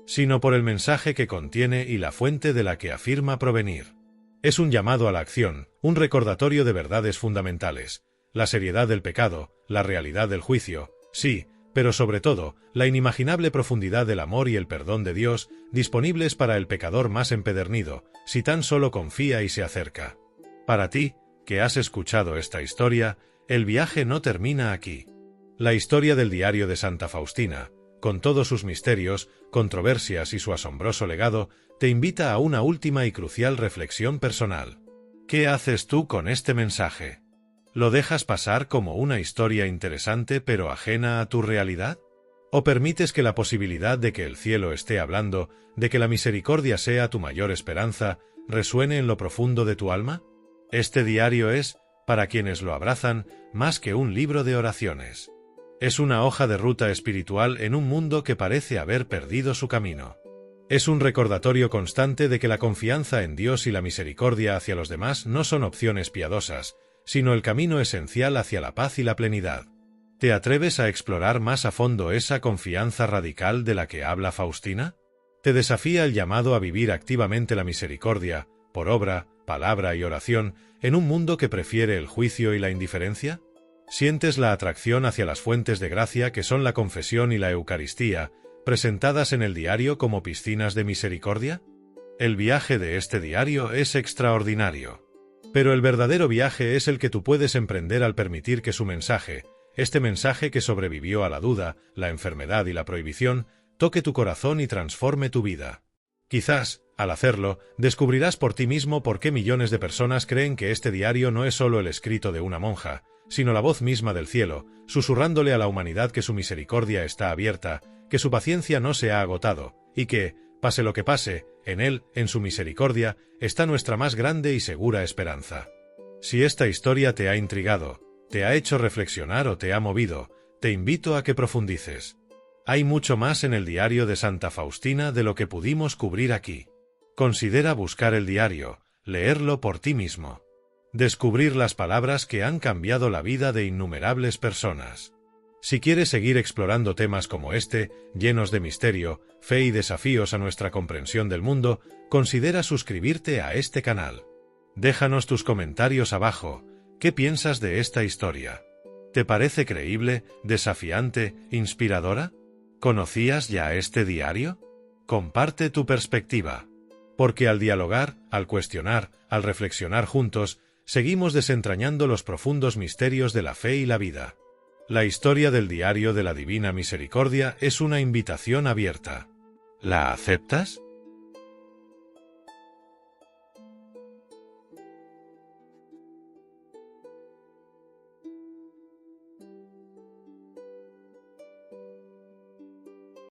sino por el mensaje que contiene y la fuente de la que afirma provenir. Es un llamado a la acción, un recordatorio de verdades fundamentales, la seriedad del pecado, la realidad del juicio, sí, pero sobre todo, la inimaginable profundidad del amor y el perdón de Dios, disponibles para el pecador más empedernido, si tan solo confía y se acerca. Para ti, que has escuchado esta historia, el viaje no termina aquí. La historia del diario de Santa Faustina, con todos sus misterios, controversias y su asombroso legado, te invita a una última y crucial reflexión personal. ¿Qué haces tú con este mensaje? ¿Lo dejas pasar como una historia interesante pero ajena a tu realidad? ¿O permites que la posibilidad de que el cielo esté hablando, de que la misericordia sea tu mayor esperanza, resuene en lo profundo de tu alma? Este diario es, para quienes lo abrazan, más que un libro de oraciones. Es una hoja de ruta espiritual en un mundo que parece haber perdido su camino. Es un recordatorio constante de que la confianza en Dios y la misericordia hacia los demás no son opciones piadosas, sino el camino esencial hacia la paz y la plenidad. ¿Te atreves a explorar más a fondo esa confianza radical de la que habla Faustina? ¿Te desafía el llamado a vivir activamente la misericordia, por obra, palabra y oración, en un mundo que prefiere el juicio y la indiferencia? ¿Sientes la atracción hacia las fuentes de gracia que son la confesión y la Eucaristía, presentadas en el diario como piscinas de misericordia? El viaje de este diario es extraordinario. Pero el verdadero viaje es el que tú puedes emprender al permitir que su mensaje, este mensaje que sobrevivió a la duda, la enfermedad y la prohibición, toque tu corazón y transforme tu vida. Quizás, al hacerlo, descubrirás por ti mismo por qué millones de personas creen que este diario no es solo el escrito de una monja, sino la voz misma del cielo, susurrándole a la humanidad que su misericordia está abierta, que su paciencia no se ha agotado, y que, pase lo que pase, en él, en su misericordia, está nuestra más grande y segura esperanza. Si esta historia te ha intrigado, te ha hecho reflexionar o te ha movido, te invito a que profundices. Hay mucho más en el diario de Santa Faustina de lo que pudimos cubrir aquí. Considera buscar el diario, leerlo por ti mismo. Descubrir las palabras que han cambiado la vida de innumerables personas. Si quieres seguir explorando temas como este, llenos de misterio, fe y desafíos a nuestra comprensión del mundo, considera suscribirte a este canal. Déjanos tus comentarios abajo. ¿Qué piensas de esta historia? ¿Te parece creíble, desafiante, inspiradora? ¿Conocías ya este diario? Comparte tu perspectiva. Porque al dialogar, al cuestionar, al reflexionar juntos, seguimos desentrañando los profundos misterios de la fe y la vida. La historia del diario de la Divina Misericordia es una invitación abierta. ¿La aceptas?